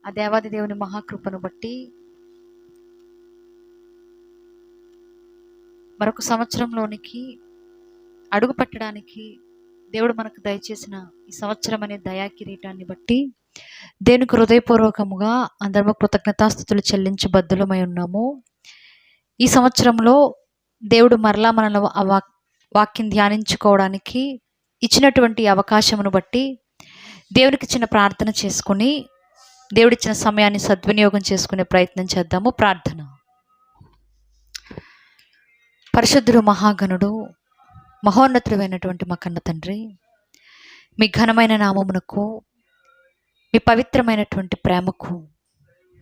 ఆ దేవాది దేవుని మహాకృపను బట్టి మరొక సంవత్సరంలోనికి అడుగు పెట్టడానికి దేవుడు మనకు దయచేసిన ఈ సంవత్సరం అనే దయా కిరీటాన్ని బట్టి దేవునికి హృదయపూర్వకముగా అందరము కృతజ్ఞతాస్తుతులు చెల్లించి బద్దులమై ఉన్నాము. ఈ సంవత్సరంలో దేవుడు మరలా మనల్ని వాక్యం ధ్యానించుకోవడానికి ఇచ్చినటువంటి అవకాశమును బట్టి దేవునికి చిన్న ప్రార్థన చేసుకుని దేవుడిచ్చిన సమయాన్ని సద్వినియోగం చేసుకునే ప్రయత్నం చేద్దాము. ప్రార్థన. పరిశుద్ధుడు, మహాగణుడు, మహోన్నతుడైనటువంటి మా కన్న తండ్రి, మీ ఘనమైన నామమునకు, మీ పవిత్రమైనటువంటి ప్రేమకు,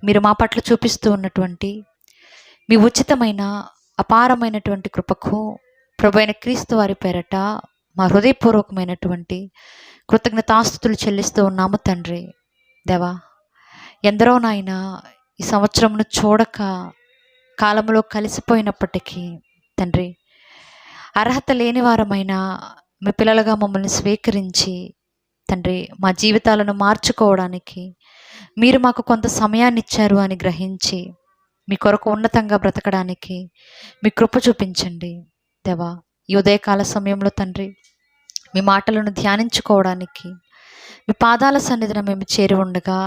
మీరు మా పట్ల చూపిస్తూ ఉన్నటువంటి మీ ఉచితమైన అపారమైనటువంటి కృపకు ప్రభువైన క్రీస్తు వారి పేరట మా హృదయపూర్వకమైనటువంటి కృతజ్ఞతాస్తుతులు చెల్లిస్తూ ఉన్నాము తండ్రి. దేవా, ఎందరో నాయన ఈ సంవత్సరమును చూడక కాలంలో కలిసిపోయినప్పటికీ తండ్రి, అర్హత లేని వారమైన మీ పిల్లలుగా మమ్మల్ని స్వీకరించి తండ్రి మా జీవితాలను మార్చుకోవడానికి మీరు మాకు కొంత సమయాన్ని ఇచ్చారు అని గ్రహించి మీ కొరకు ఉన్నతంగా బ్రతకడానికి మీ కృప చూపించండి దేవా. ఈ ఉదయకాల సమయంలో తండ్రి మీ మాటలను ధ్యానించుకోవడానికి మీ పాదాల సన్నిధిన మేము చేరి ఉండగా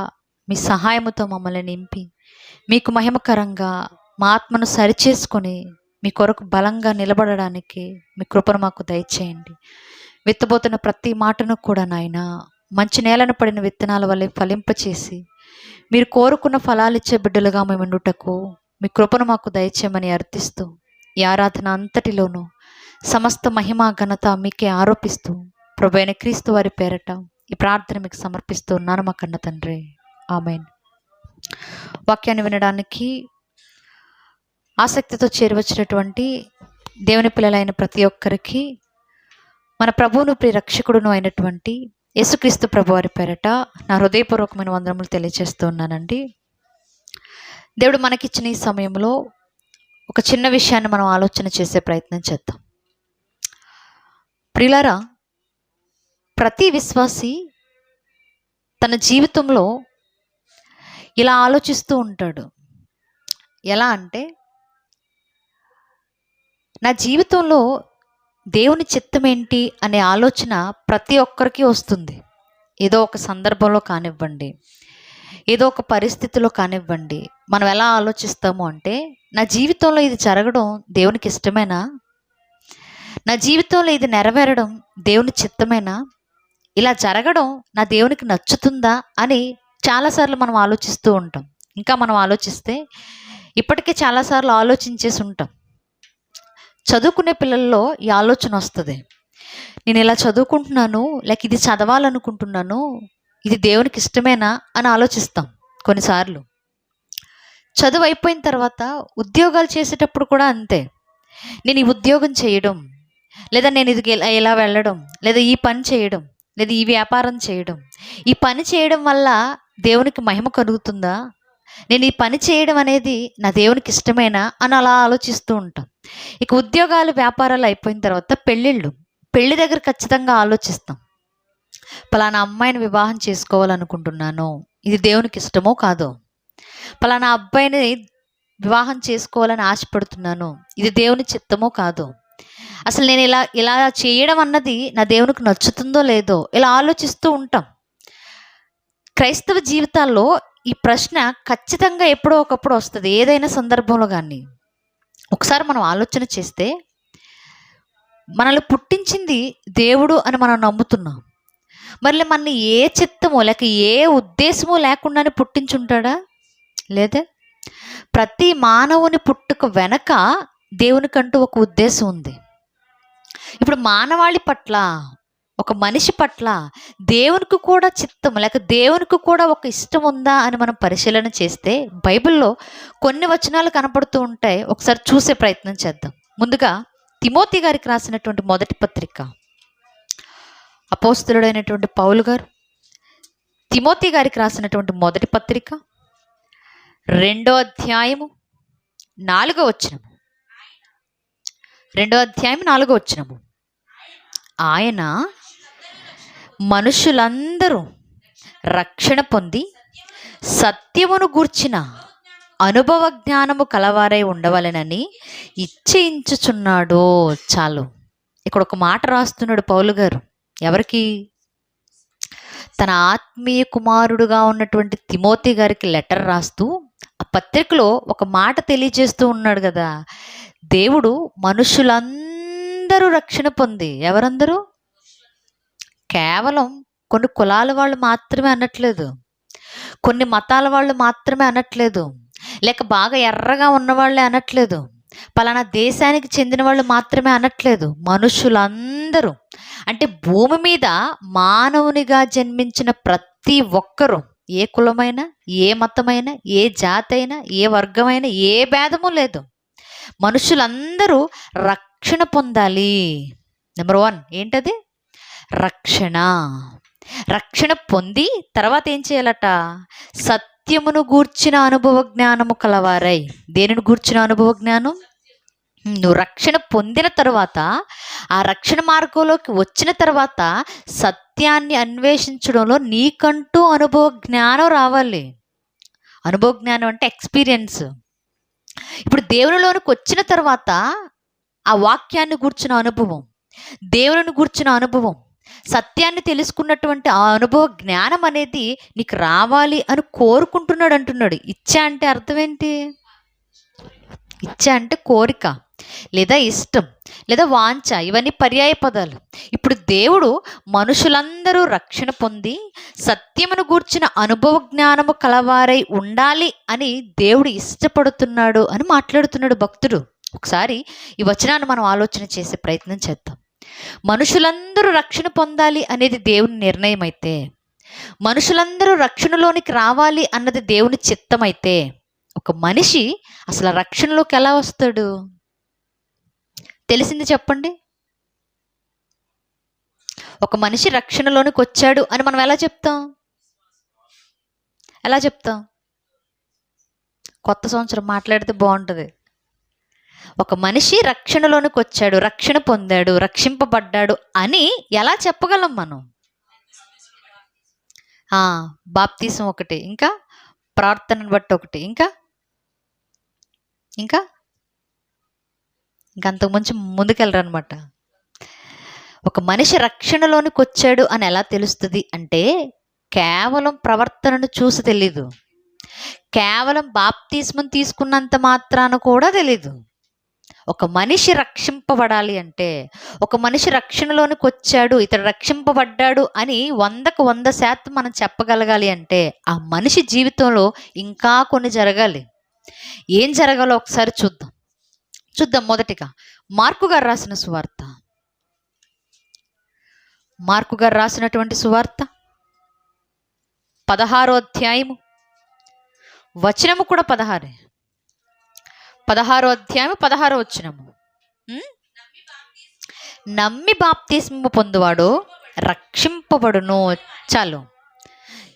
మీ సహాయముతో మమ్మల్ని నింపి మీకు మహిమకరంగా మా ఆత్మను సరిచేసుకొని మీ కొరకు బలంగా నిలబడడానికి మీ కృపను మాకు దయచేయండి. విత్తబోతున్న ప్రతి మాటను కూడా నాయన మంచి నేలను పడిన విత్తనాల వల్లే ఫలింపచేసి మీరు కోరుకున్న ఫలాలు ఇచ్చే బిడ్డలుగా మేము ఉండుటకు మీ కృపను మాకు దయచేయమని అర్థిస్తూ ఈ ఆరాధన అంతటిలోనూ సమస్త మహిమ ఘనత మీకే ఆరోపిస్తూ ప్రభువైన క్రీస్తు వారి పేరట ఈ ప్రార్థన మీకు సమర్పిస్తూ ఉన్నాను మా కన్న తండ్రి. ఆమేన్. వాక్యాన్ని వినడానికి ఆసక్తితో చేరువచ్చినటువంటి దేవుని పిల్లలైన ప్రతి ఒక్కరికి మన ప్రభువును ప్రియరక్షకుడును అయినటువంటి యేసుక్రీస్తు ప్రభు వారి పేరట నా హృదయపూర్వకమైన వందనములు తెలియజేస్తూ ఉన్నానండి. దేవుడు మనకిచ్చిన ఈ సమయంలో ఒక చిన్న విషయాన్ని మనం ఆలోచన చేసే ప్రయత్నం చేద్దాం. ప్రియులారా, ప్రతి విశ్వాసి తన జీవితంలో ఇలా ఆలోచిస్తూ ఉంటాడు. ఎలా అంటే, నా జీవితంలో దేవుని చిత్తం ఏంటి అనే ఆలోచన ప్రతి ఒక్కరికి వస్తుంది. ఏదో ఒక సందర్భంలో కానివ్వండి, ఏదో ఒక పరిస్థితిలో కానివ్వండి, మనం ఎలా ఆలోచిస్తాము అంటే, నా జీవితంలో ఇది జరగడం దేవునికి ఇష్టమేనా, నా జీవితంలో ఇది నెరవేరడం దేవుని చిత్తమేనా, ఇలా జరగడం నా దేవునికి నచ్చుతుందా అని చాలాసార్లు మనం ఆలోచిస్తూ ఉంటాం. ఇంకా మనం ఆలోచిస్తే ఇప్పటికే చాలాసార్లు ఆలోచించేసి ఉంటాం. చదువుకునే పిల్లల్లో ఈ ఆలోచన వస్తుంది. నేను ఇలా చదువుకుంటున్నాను, లేక ఇది చదవాలనుకుంటున్నాను, ఇది దేవునికి ఇష్టమేనా అని ఆలోచిస్తాం. కొన్నిసార్లు చదువు అయిపోయిన తర్వాత ఉద్యోగాలు చేసేటప్పుడు కూడా అంతే. నేను ఈ ఉద్యోగం చేయడం, లేదా నేను ఇది ఎలా వెళ్ళడం, లేదా ఈ పని చేయడం, లేదా ఈ వ్యాపారం చేయడం, ఈ పని చేయడం వల్ల దేవునికి మహిమ కలుగుతుందా, నేను ఈ పని చేయడం అనేది నా దేవునికి ఇష్టమేనా అని అలా ఆలోచిస్తూ ఉంటాం. ఇక ఉద్యోగాలు వ్యాపారాలు అయిపోయిన తర్వాత పెళ్ళి దగ్గర ఖచ్చితంగా ఆలోచిస్తాం. పలానా అమ్మాయిని వివాహం చేసుకోవాలనుకుంటున్నాను, ఇది దేవునికి ఇష్టమో కాదో, పలానా అబ్బాయిని వివాహం చేసుకోవాలని ఆశపడుతున్నాను, ఇది దేవుని చిత్తమో కాదో, అసలు నేను ఇలా చేయడం అన్నది నా దేవునికి నచ్చుతుందో లేదో, ఇలా ఆలోచిస్తూ ఉంటాం. క్రైస్తవ జీవితాల్లో ఈ ప్రశ్న ఖచ్చితంగా ఎప్పుడో ఒకప్పుడు వస్తుంది, ఏదైనా సందర్భంలో. కానీ ఒకసారి మనం ఆలోచన చేస్తే, మనల్ని పుట్టించింది దేవుడు అని మనం నమ్ముతున్నాం. మళ్ళీ మనల్ని ఏ చిత్తమో లేక ఏ ఉద్దేశమో లేకుండానే పుట్టించుంటాడా? లేదా? ప్రతి మానవుని పుట్టుక వెనక దేవునికంటూ ఒక ఉద్దేశం ఉంది. ఇప్పుడు మానవాళి పట్ల, ఒక మనిషి పట్ల దేవునికి కూడా చిత్తం లేక దేవునికి కూడా ఒక ఇష్టం ఉందా అని మనం పరిశీలన చేస్తే బైబిల్లో కొన్ని వచనాలు కనపడుతూ ఉంటాయి. ఒకసారి చూసే ప్రయత్నం చేద్దాం. ముందుగా తిమోతి గారికి రాసినటువంటి మొదటి పత్రిక, అపోస్తలుడైనటువంటి పౌలు గారు తిమోతి గారికి రాసినటువంటి మొదటి పత్రిక 2వ అధ్యాయము 4వ వచనం. 2వ అధ్యాయం 4వ వచనము. ఆయన మనుషులందరూ రక్షణ పొంది సత్యమును గూర్చిన అనుభవ జ్ఞానము కలవారై ఉండవలెనని ఇచ్చయించుచున్నాడు. చాలు. ఇక్కడ ఒక మాట రాస్తున్నాడు పౌలు గారు. ఎవరికి? తన ఆత్మీయ కుమారుడుగా ఉన్నటువంటి తిమోతి గారికి లెటర్ రాస్తూ ఆ పత్రికలో ఒక మాట తెలియజేస్తూ ఉన్నాడు కదా. దేవుడు మనుషులందరూ రక్షణ పొంది, ఎవరందరూ? కేవలం కొన్ని కులాల వాళ్ళు మాత్రమే అనట్లేదు, కొన్ని మతాల వాళ్ళు మాత్రమే అనట్లేదు, లేక బాగా ఎర్రగా ఉన్నవాళ్ళే అనట్లేదు, పలానా దేశానికి చెందిన వాళ్ళు మాత్రమే అనట్లేదు. మనుషులందరూ అంటే భూమి మీద మానవునిగా జన్మించిన ప్రతి ఒక్కరూ, ఏ కులమైనా, ఏ మతమైనా, ఏ జాతి అయినా, ఏ వర్గమైనా, ఏ భేదము లేదు, మనుషులందరూ రక్షణ పొందాలి. నెంబర్ 1 ఏంటది? రక్షణ. రక్షణ పొంది తర్వాత ఏం చేయాలట? సత్యమును గూర్చిన అనుభవ జ్ఞానము కలవారై. దేనిని గూర్చిన అనుభవ జ్ఞానం? నువ్వు రక్షణ పొందిన తర్వాత, ఆ రక్షణ మార్గంలోకి వచ్చిన తర్వాత సత్యాన్ని అన్వేషించడంలో నీకంటూ అనుభవ జ్ఞానం రావాలి. అనుభవ జ్ఞానం అంటే ఎక్స్పీరియన్స్. ఇప్పుడు దేవునిలోనికి వచ్చిన తర్వాత ఆ వాక్యాన్ని గూర్చిన అనుభవం, దేవుని గూర్చిన అనుభవం, సత్యాన్ని తెలుసుకున్నటువంటి ఆ అనుభవ జ్ఞానం అనేది నీకు రావాలి అని కోరుకుంటున్నాడు అంటున్నాడు. ఇచ్చ అంటే అర్థం ఏంటి? ఇచ్చ అంటే కోరిక, లేదా ఇష్టం, లేదా వాంఛ. ఇవన్నీ పర్యాయ పదాలు. ఇప్పుడు దేవుడు మనుషులందరూ రక్షణ పొంది సత్యమును గూర్చిన అనుభవ జ్ఞానము కలవారై ఉండాలి అని దేవుడు ఇష్టపడుతున్నాడు అని మాట్లాడుతున్నాడు భక్తుడు. ఒకసారి ఈ వచనాన్ని మనం ఆలోచన చేసే ప్రయత్నం చేద్దాం. మనుషులందరూ రక్షణ పొందాలి అనేది దేవుని నిర్ణయం అయితే, మనుషులందరూ రక్షణలోనికి రావాలి అన్నది దేవుని చిత్తమైతే, ఒక మనిషి అసలు రక్షణలోకి ఎలా వస్తాడు? తెలిసింది చెప్పండి. ఒక మనిషి రక్షణలోనికి వచ్చాడు అని మనం ఎలా చెప్తాం? ఎలా చెప్తాం? కొత్త సంవత్సరం మాట్లాడితే బాగుంటుంది. ఒక మనిషి రక్షణలోనికి వచ్చాడు, రక్షణ పొందాడు, రక్షింపబడ్డాడు అని ఎలా చెప్పగలం మనం? బాప్తీసం ఒకటి, ఇంకా ప్రార్థనను బట్టి ఒకటి, ఇంకా ఇంకా ఇంకంతకుమించి ముందుకెళ్ళరు అనమాట. ఒక మనిషి రక్షణలోనికి వచ్చాడు అని ఎలా తెలుస్తుంది అంటే, కేవలం ప్రవర్తనను చూసి తెలీదు, కేవలం బాప్తీస్మం తీసుకున్నంత మాత్రాన కూడా తెలీదు. ఒక మనిషి రక్షింపబడాలి అంటే, ఒక మనిషి రక్షణలోనికి వచ్చాడు, ఇతడు రక్షింపబడ్డాడు అని 100కు 100% మనం చెప్పగలగాలి అంటే, ఆ మనిషి జీవితంలో ఇంకా కొన్ని జరగాలి. ఏం జరగాలో ఒకసారి చూద్దాం. మొదటిగా మార్కు గారు రాసిన సువార్త, మార్కు గారు రాసినటువంటి సువార్త 16వ అధ్యాయము, వచనము కూడా 16. 16వ అధ్యాయము 16వ వచనము. నమ్మి బాప్తిస్మము పొందువాడు రక్షింపబడును. చాలు.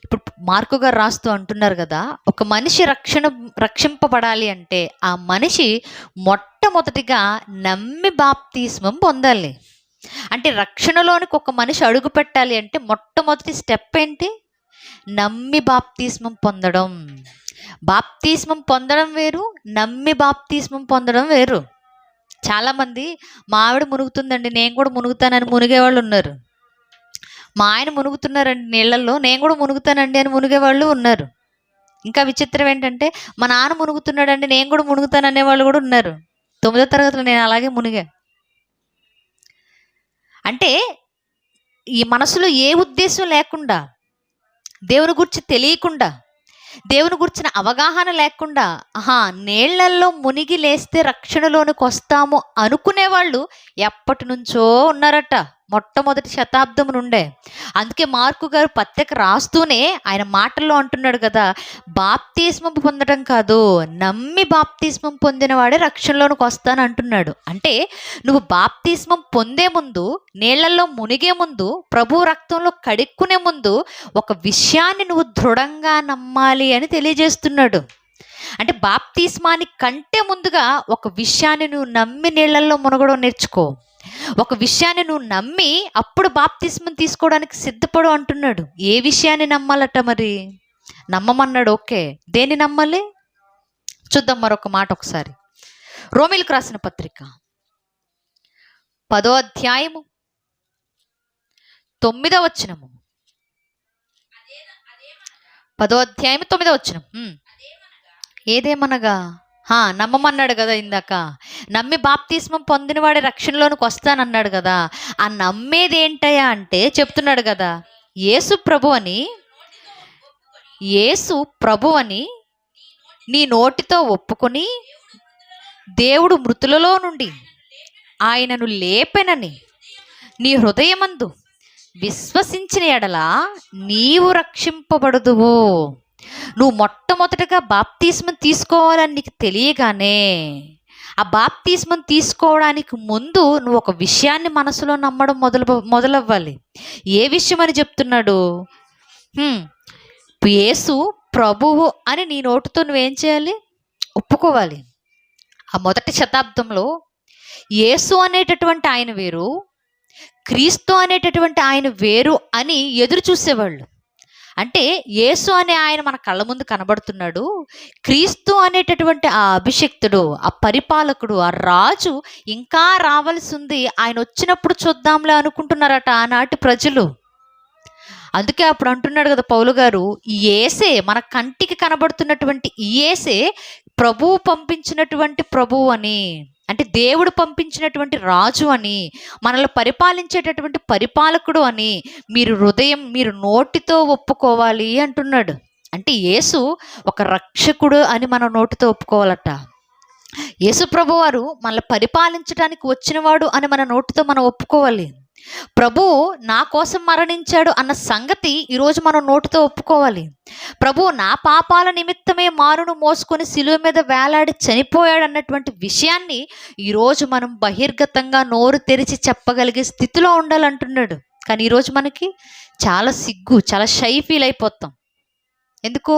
ఇప్పుడు మార్కు గారు రాస్తూ అంటున్నారు కదా, ఒక మనిషి రక్షింపబడాలి అంటే ఆ మనిషి మొట్టమొదటిగా నమ్మి బాప్తిస్మం పొందాలి. అంటే రక్షణలోనికి ఒక మనిషి అడుగు పెట్టాలి అంటే మొట్టమొదటి స్టెప్ ఏంటి? నమ్మి బాప్తిస్మం పొందడం. బాప్తిస్మం పొందడం వేరు, నమ్మి బాప్తిస్మం పొందడం వేరు. చాలామంది మా ఆవిడ మునుగుతుందండి, నేను కూడా మునుగుతానని మునిగేవాళ్ళు ఉన్నారు. మా ఆయన మునుగుతున్నారండి నీళ్ళల్లో, నేను కూడా మునుగుతానండి అని మునిగేవాళ్ళు ఉన్నారు. ఇంకా విచిత్రం ఏంటంటే, మా నాన్న మునుగుతున్నాడండి, నేను కూడా మునుగుతాను అనేవాళ్ళు కూడా ఉన్నారు. 9వ తరగతిలో నేను అలాగే మునిగా. అంటే ఈ మనసులో ఏ ఉద్దేశం లేకుండా, దేవుని గురించి తెలియకుండా, దేవుని గురించిన అవగాహన లేకుండా, నీళ్లల్లో మునిగి లేస్తే రక్షణలోనికి వస్తాము అనుకునేవాళ్ళు ఎప్పటి నుంచో ఉన్నారట, మొట్టమొదటి శతాబ్దం నుండే. అందుకే మార్కు గారు పత్రిక రాస్తూనే ఆయన మాటల్లో అంటున్నాడు కదా, బాప్తిస్మం పొందడం కాదు, నమ్మి బాప్తిస్మం పొందిన వాడే రక్షణలోనికి వస్తాను అంటున్నాడు. అంటే నువ్వు బాప్తిస్మం పొందే ముందు, నీళ్లలో మునిగే ముందు, ప్రభు రక్తంలో కడుక్కునే ముందు ఒక విషయాన్ని నువ్వు దృఢంగా నమ్మాలి అని తెలియజేస్తున్నాడు. అంటే బాప్తిస్మాని కంటే ముందుగా ఒక విషయాన్ని నువ్వు నమ్మి నీళ్లలో మునగడం నేర్చుకో. ఒక విషయాన్ని నువ్వు నమ్మి అప్పుడు బాప్తిస్మం తీసుకోవడానికి సిద్ధపడు అంటున్నాడు. ఏ విషయాన్ని నమ్మాలట మరి? నమ్మమన్నాడు, ఓకే. దేన్ని నమ్మాలి చూద్దాం మరొక మాట ఒకసారి. రోమీలకు రాసిన పత్రిక 10వ అధ్యాయము 9వ వచనము. 10వ అధ్యాయం 9వ వచనం. ఏదేమనగా నమ్మమన్నాడు కదా ఇందాక. నమ్మి బాప్తిస్మం పొందినవాడే రక్షణలోనికి వస్తానన్నాడు కదా. ఆ నమ్మేది ఏంటయ్యా అంటే చెప్తున్నాడు కదా, యేసు ప్రభు అని నీ నోటితో ఒప్పుకొని దేవుడు మృతులలో నుండి ఆయనను లేపెనని నీ హృదయమందు విశ్వసించిన ఎడల నీవు రక్షింపబడుదువు. నువ్వు మొట్టమొదటగా బాప్తిస్మం తీసుకోవాలని నీకు తెలియగానే, ఆ బాప్తిస్మం తీసుకోవడానికి ముందు నువ్వు ఒక విషయాన్ని మనసులో నమ్మడం మొదలవ్వాలి. ఏ విషయం అని చెప్తున్నాడు? యేసు ప్రభువు అని నీ నోటితో నువ్వేం చేయాలి? ఒప్పుకోవాలి. ఆ మొదటి శతాబ్దంలో యేసు అనేటటువంటి ఆయన వేరు, క్రీస్తు అనేటటువంటి ఆయన వేరు అని ఎదురు చూసేవాళ్ళు. అంటే యేసు అనే ఆయన మన కళ్ళ ముందు కనబడుతున్నాడు, క్రీస్తు అనేటటువంటి ఆ అభిషిక్తుడు, ఆ పరిపాలకుడు, ఆ రాజు ఇంకా రావాల్సి ఉంది, ఆయన వచ్చినప్పుడు చూద్దాంలే అనుకుంటున్నారట ఆనాటి ప్రజలు. అందుకే అప్పుడు అంటున్నాడు కదా పౌలు గారు, ఈ యేసే మన కంటికి కనబడుతున్నటువంటి ఈ యేసే ప్రభువు పంపించినటువంటి ప్రభువు అని, అంటే దేవుడు పంపించినటువంటి రాజు అని, మనల్ని పరిపాలించేటటువంటి పరిపాలకుడు అని మీరు నోటితో ఒప్పుకోవాలి అంటున్నాడు. అంటే యేసు ఒక రక్షకుడు అని మన నోటితో ఒప్పుకోవాలట. యేసు ప్రభువారు మనల్ని పరిపాలించడానికి వచ్చినవాడు అని మన నోటితో మనం ఒప్పుకోవాలి. ప్రభువు నా కోసం మరణించాడు అన్న సంగతి ఈరోజు మనం నోటితో ఒప్పుకోవాలి. ప్రభువు నా పాపాల నిమిత్తమే మారును మోసుకొని శిలువ మీద వేలాడి చనిపోయాడు అన్నటువంటి విషయాన్ని ఈరోజు మనం బహిర్గతంగా నోరు తెరిచి చెప్పగలిగే స్థితిలో ఉండాలంటున్నాడు. కానీ ఈరోజు మనకి చాలా సిగ్గు, చాలా షై ఫీల్ అయిపోతాం. ఎందుకు?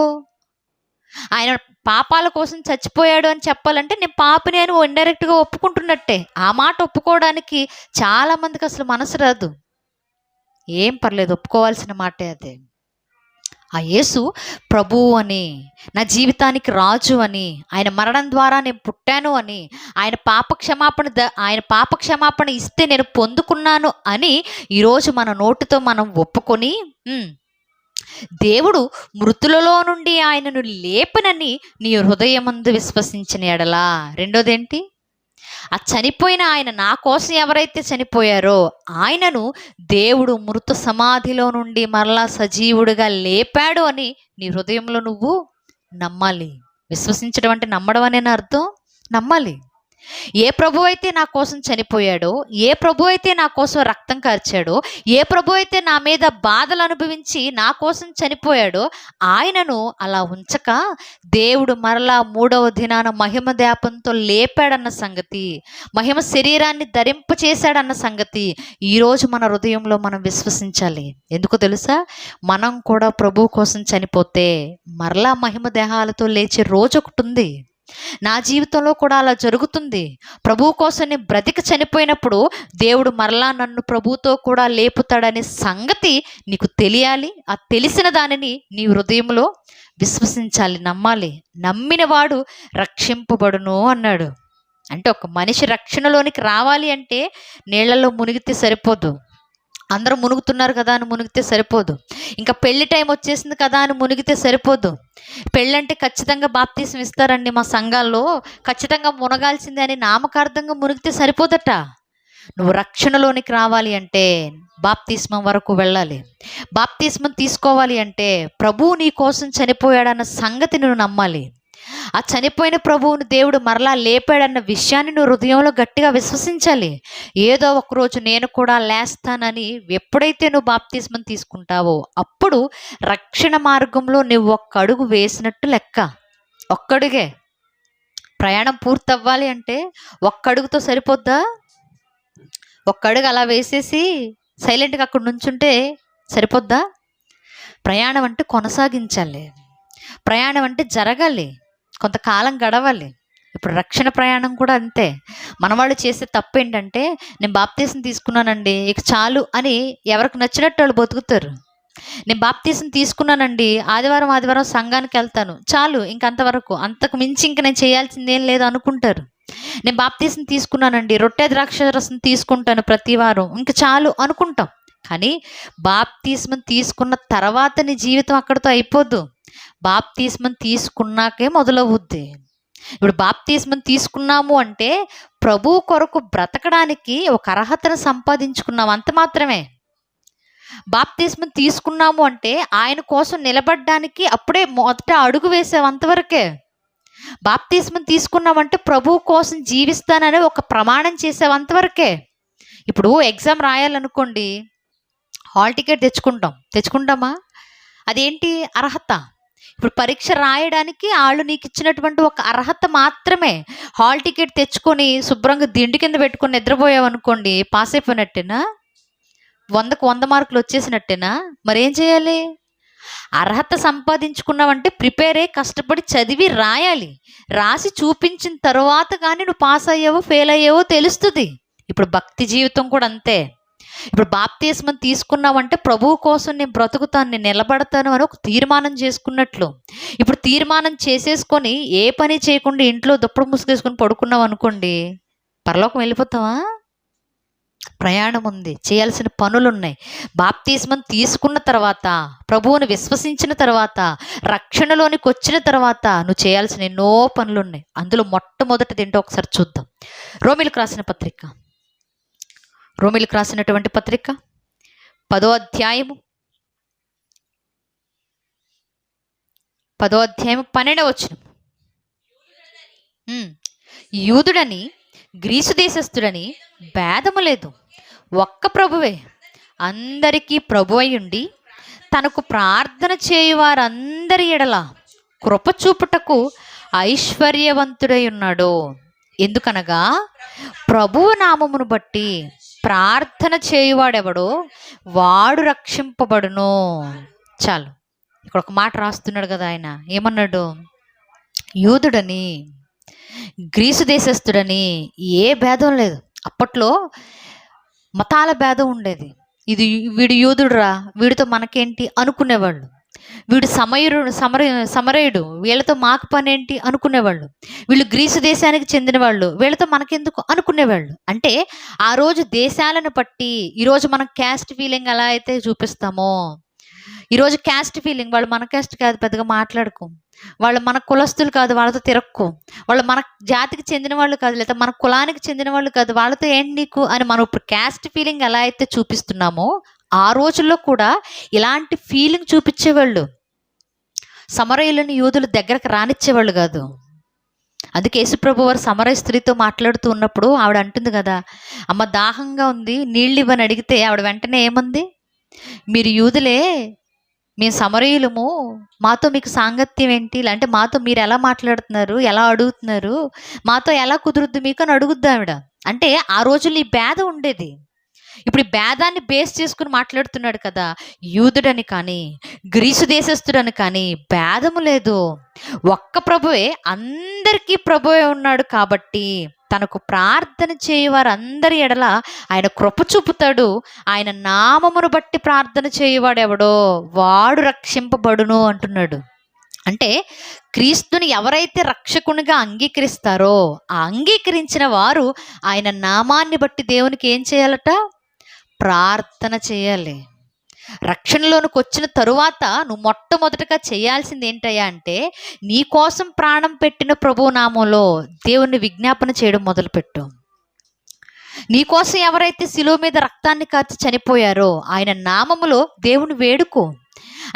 ఆయన పాపాల కోసం చచ్చిపోయాడు అని చెప్పాలంటే నేను పాపిని అని ఇండైరెక్ట్గా ఒప్పుకుంటున్నట్టే. ఆ మాట ఒప్పుకోవడానికి చాలా మందికి అసలు మనసు రాదు. ఏం పర్లేదు, ఒప్పుకోవాల్సిన మాటే అదే. ఆ యేసు ప్రభువు అని, నా జీవితానికి రాజు అని, ఆయన మరణం ద్వారా నేను పుట్టాను అని, ఆయన పాప క్షమాపణ ఇస్తే నేను పొందుకున్నాను అని ఈరోజు మన నోటితో మనం ఒప్పుకొని, దేవుడు మృతులలో నుండి ఆయనను లేపనని నీ హృదయమందు విశ్వసించిన ఎడలా. రెండోదేంటి? ఆ చనిపోయిన ఆయన, నా కోసం ఎవరైతే చనిపోయారో ఆయనను దేవుడు మృత సమాధిలో నుండి మరలా సజీవుడిగా లేపాడు అని నీ హృదయంలో నువ్వు నమ్మాలి. విశ్వసించడం అంటే నమ్మడం అనే అర్థం. నమ్మాలి. ఏ ప్రభు అయితే నా కోసం చనిపోయాడో, ఏ ప్రభు అయితే నా కోసం రక్తం కార్చాడో, ఏ ప్రభు అయితే నా మీద బాధలు అనుభవించి నా కోసం చనిపోయాడో ఆయనను అలా ఉంచక దేవుడు మరలా 3వ దినాన మహిమ దాపంతో లేపాడన్న సంగతి, మహిమ శరీరాన్ని ధరింపచేశాడన్న సంగతి ఈరోజు మన హృదయంలో మనం విశ్వసించాలి. ఎందుకు తెలుసా? మనం కూడా ప్రభు కోసం చనిపోతే మరలా మహిమ దేహాలతో లేచే రోజు ఒకటి ఉంది. నా జీవితంలో కూడా అలా జరుగుతుంది. ప్రభువు కోసం నేను బ్రతికి చనిపోయినప్పుడు దేవుడు మరలా నన్ను ప్రభువుతో కూడా లేపుతాడనే సంగతి నీకు తెలియాలి. ఆ తెలిసిన దానిని నీ హృదయంలో విశ్వసించాలి, నమ్మాలి. నమ్మిన వాడు రక్షింపబడును అన్నాడు. అంటే ఒక మనిషి రక్షణలోనికి రావాలి అంటే నీళ్లలో మునిగితే సరిపోదు. అందరూ మునుగుతున్నారు కదా అని మునిగితే సరిపోదు. ఇంకా పెళ్లి టైం వచ్చేసింది కదా అని మునిగితే సరిపోదు. పెళ్ళంటే ఖచ్చితంగా బాప్తీసం ఇస్తారండి మా సంఘాల్లో, ఖచ్చితంగా మునగాల్సిందే అని నామకార్థంగా మునిగితే సరిపోదట. నువ్వు రక్షణలోనికి రావాలి అంటే బాప్తిస్మం వరకు వెళ్ళాలి. బాప్తిస్మం తీసుకోవాలి అంటే ప్రభువు నీ కోసం చనిపోయాడన్న సంగతి నువ్వు నమ్మాలి. ఆ చనిపోయిన ప్రభువును దేవుడు మరలా లేపాడన్న విషయాన్ని నువ్వు హృదయంలో గట్టిగా విశ్వసించాలి. ఏదో ఒకరోజు నేను కూడా లేస్తానని ఎప్పుడైతే నువ్వు బాప్తిస్మం తీసుకుంటావో అప్పుడు రక్షణ మార్గంలో నువ్వు ఒక్క అడుగు వేసినట్టు లెక్క. ఒక్కడుగే. ప్రయాణం పూర్తవ్వాలి అంటే ఒక్కడుగుతో సరిపోద్దా? ఒక్కడుగు అలా వేసేసి సైలెంట్గా అక్కడ నుంచుంటే సరిపోద్దా? ప్రయాణం అంటే కొనసాగించాలి. ప్రయాణం అంటే జరగాలి, కొంతకాలం గడవాలి. ఇప్పుడు రక్షణ ప్రయాణం కూడా అంతే. మనవాళ్ళు చేసే తప్పు ఏంటంటే, నేను బాప్తీసం తీసుకున్నానండి ఇక చాలు అని ఎవరికి నచ్చినట్టు వాళ్ళు బతుకుతారు. నేను బాప్తీసం తీసుకున్నానండి, ఆదివారం ఆదివారం సంఘానికి వెళ్తాను, చాలు ఇంకంతవరకు, అంతకు మించి ఇంక నేను చేయాల్సిందేం లేదు అనుకుంటారు. నేను బాప్తీసం తీసుకున్నానండి, రొట్టె ద్రాక్షరసం తీసుకుంటాను ప్రతి వారం, ఇంక చాలు అనుకుంటాం. కానీ బాప్తీసం తీసుకున్న తర్వాత నీ జీవితం అక్కడితో అయిపోద్దు. బాప్తీసం తీసుకున్నాకే మొదలవుద్ది. ఇప్పుడు బాప్తీసం తీసుకున్నాము అంటే ప్రభు కొరకు బ్రతకడానికి ఒక అర్హతను సంపాదించుకున్నాం, అంత మాత్రమే. బాప్తిస్మం తీసుకున్నాము అంటే ఆయన కోసం నిలబడడానికి అప్పుడే మొదట అడుగు వేసావు, అంతవరకే. బాప్తిస్మం తీసుకున్నామంటే ప్రభు కోసం జీవిస్తానని ఒక ప్రమాణం చేసావు, అంతవరకే. ఇప్పుడు ఎగ్జామ్ రాయాలనుకోండి, హాల్ టికెట్ తెచ్చుకుంటామా? అదేంటి? అర్హత. ఇప్పుడు పరీక్ష రాయడానికి వాళ్ళు నీకు ఇచ్చినటువంటి ఒక అర్హత మాత్రమే. హాల్ టికెట్ తెచ్చుకొని శుభ్రంగా దిండు కింద పెట్టుకొని నిద్రపోయావు అనుకోండి, పాస్ అయిపోయినట్టేనా? 100కు 100 మార్కులు వచ్చేసినట్టేనా? మరేం చేయాలి? అర్హత సంపాదించుకున్నావంటే ప్రిపేర్ అయ్యి కష్టపడి చదివి రాయాలి. రాసి చూపించిన తర్వాత కానీ నువ్వు పాస్ అయ్యావో ఫెయిల్ అయ్యావో తెలుస్తుంది. ఇప్పుడు భక్తి జీవితం కూడా అంతే. ఇప్పుడు బాప్తిస్మం తీసుకున్నావంటే ప్రభువు కోసం నేను బ్రతుకుతాను, నేను నిలబడతాను అని ఒక తీర్మానం చేసుకున్నట్లు. ఇప్పుడు తీర్మానం చేసేసుకొని ఏ పని చేయకుండా ఇంట్లో దుప్పటి ముసుగేసుకొని పడుకున్నావు అనుకోండి, పరలోకం వెళ్ళిపోతావా? ప్రయాణం ఉంది, చేయాల్సిన పనులు ఉన్నాయి. బాప్తిస్మం తీసుకున్న తర్వాత, ప్రభువుని విశ్వసించిన తర్వాత, రక్షణలోనికి వచ్చిన తర్వాత నువ్వు చేయాల్సిన ఎన్నో పనులు ఉన్నాయి. అందులో మొట్టమొదటిది ఏంటో ఒకసారి చూద్దాం. రోమీలకు రాసినటువంటి పత్రిక 10వ అధ్యాయము 12వ వచనం. యూదుడని గ్రీసు దేశస్థుడని భేదము లేదు, ఒక్క ప్రభువే అందరికీ ప్రభు అయ్యుండి తనకు ప్రార్థన చేయువారందరి ఎడల కృప చూపుటకు ఐశ్వర్యవంతుడై ఉన్నాడు. ఎందుకనగా ప్రభువు నామమును బట్టి ప్రార్థన చేయువాడెవడో వాడు రక్షింపబడును. చాలు, ఇక్కడ ఒక మాట రాస్తున్నాడు కదా ఆయన. ఏమన్నాడు? యూదుడని గ్రీసు దేశస్థుడని ఏ భేదం లేదు. అప్పట్లో మతాల భేదం ఉండేది. ఇది వీడు యూదుడురా, వీడితో మనకేంటి అనుకునేవాళ్ళు. వీడు సమరయుడు, వీళ్ళతో మాకు పని ఏంటి అనుకునేవాళ్ళు. వీళ్ళు గ్రీసు దేశానికి చెందిన వాళ్ళు, వీళ్ళతో మనకెందుకు అనుకునేవాళ్ళు. అంటే ఆ రోజు దేశాలను బట్టి, ఈరోజు మనం క్యాస్ట్ ఫీలింగ్ ఎలా అయితే చూపిస్తామో, ఈరోజు క్యాస్ట్ ఫీలింగ్, వాళ్ళు మన క్యాస్ట్ కాదు, పెద్దగా మాట్లాడుకో, వాళ్ళు మన కులస్తులు కాదు, వాళ్ళతో తిరక్కో, వాళ్ళు మన జాతికి చెందిన వాళ్ళు కాదు, లేదా మన కులానికి చెందిన వాళ్ళు కాదు, వాళ్ళతో ఏంటి నీకు అని మనం ఇప్పుడు క్యాస్ట్ ఫీలింగ్ ఎలా అయితే చూపిస్తున్నామో, ఆ రోజుల్లో కూడా ఇలాంటి ఫీలింగ్ చూపించేవాళ్ళు. సమరయులను యూదుల దగ్గరకు రానిచ్చేవాళ్ళు కాదు. అందుకే యేసుప్రభు వారు సమరయ స్త్రీతో మాట్లాడుతూ ఉన్నప్పుడు ఆవిడ అంటుంది కదా, అమ్మ దాహంగా ఉంది, నీళ్ళు ఇవ్వని అడిగితే ఆవిడ వెంటనే ఏమంది? మీరు యూదులే, మేము సమరయులము, మాతో మీకు సాంగత్యం ఏంటి? అంటే మాతో మీరు ఎలా మాట్లాడుతున్నారు, ఎలా అడుగుతున్నారు, మాతో ఎలా కుదురుద్దు మీకు అని అడుగుద్దు ఆవిడ. అంటే ఆ రోజుల్లో ఈ భేదం ఉండేది. ఇప్పుడు ఈ భేదాన్ని బేస్ చేసుకుని మాట్లాడుతున్నాడు కదా. యూదుడని కానీ గ్రీసు దేశస్థుడని కానీ భేదము లేదు, ఒక్క ప్రభువే అందరికీ ప్రభువే ఉన్నాడు. కాబట్టి తనకు ప్రార్థన చేయువారు అందరి ఎడల ఆయన కృప చూపుతాడు. ఆయన నామమును బట్టి ప్రార్థన చేయువాడెవడో వాడు రక్షింపబడును అంటున్నాడు. అంటే క్రీస్తుని ఎవరైతే రక్షకునిగా అంగీకరిస్తారో, ఆ అంగీకరించిన వారు ఆయన నామాన్ని బట్టి దేవునికి ఏం చేయాలట? ప్రార్థన చేయాలి. రక్షణలోనికి వచ్చిన తరువాత నువ్వు మొట్టమొదటిగా చేయాల్సింది ఏంటయ్యా అంటే, నీ కోసం ప్రాణం పెట్టిన ప్రభు నామంలో దేవుణ్ణి విజ్ఞాపన చేయడం మొదలుపెట్టు. నీకోసం ఎవరైతే శిలువ మీద రక్తాన్ని కార్చి చనిపోయారో ఆయన నామములో దేవుని వేడుకో.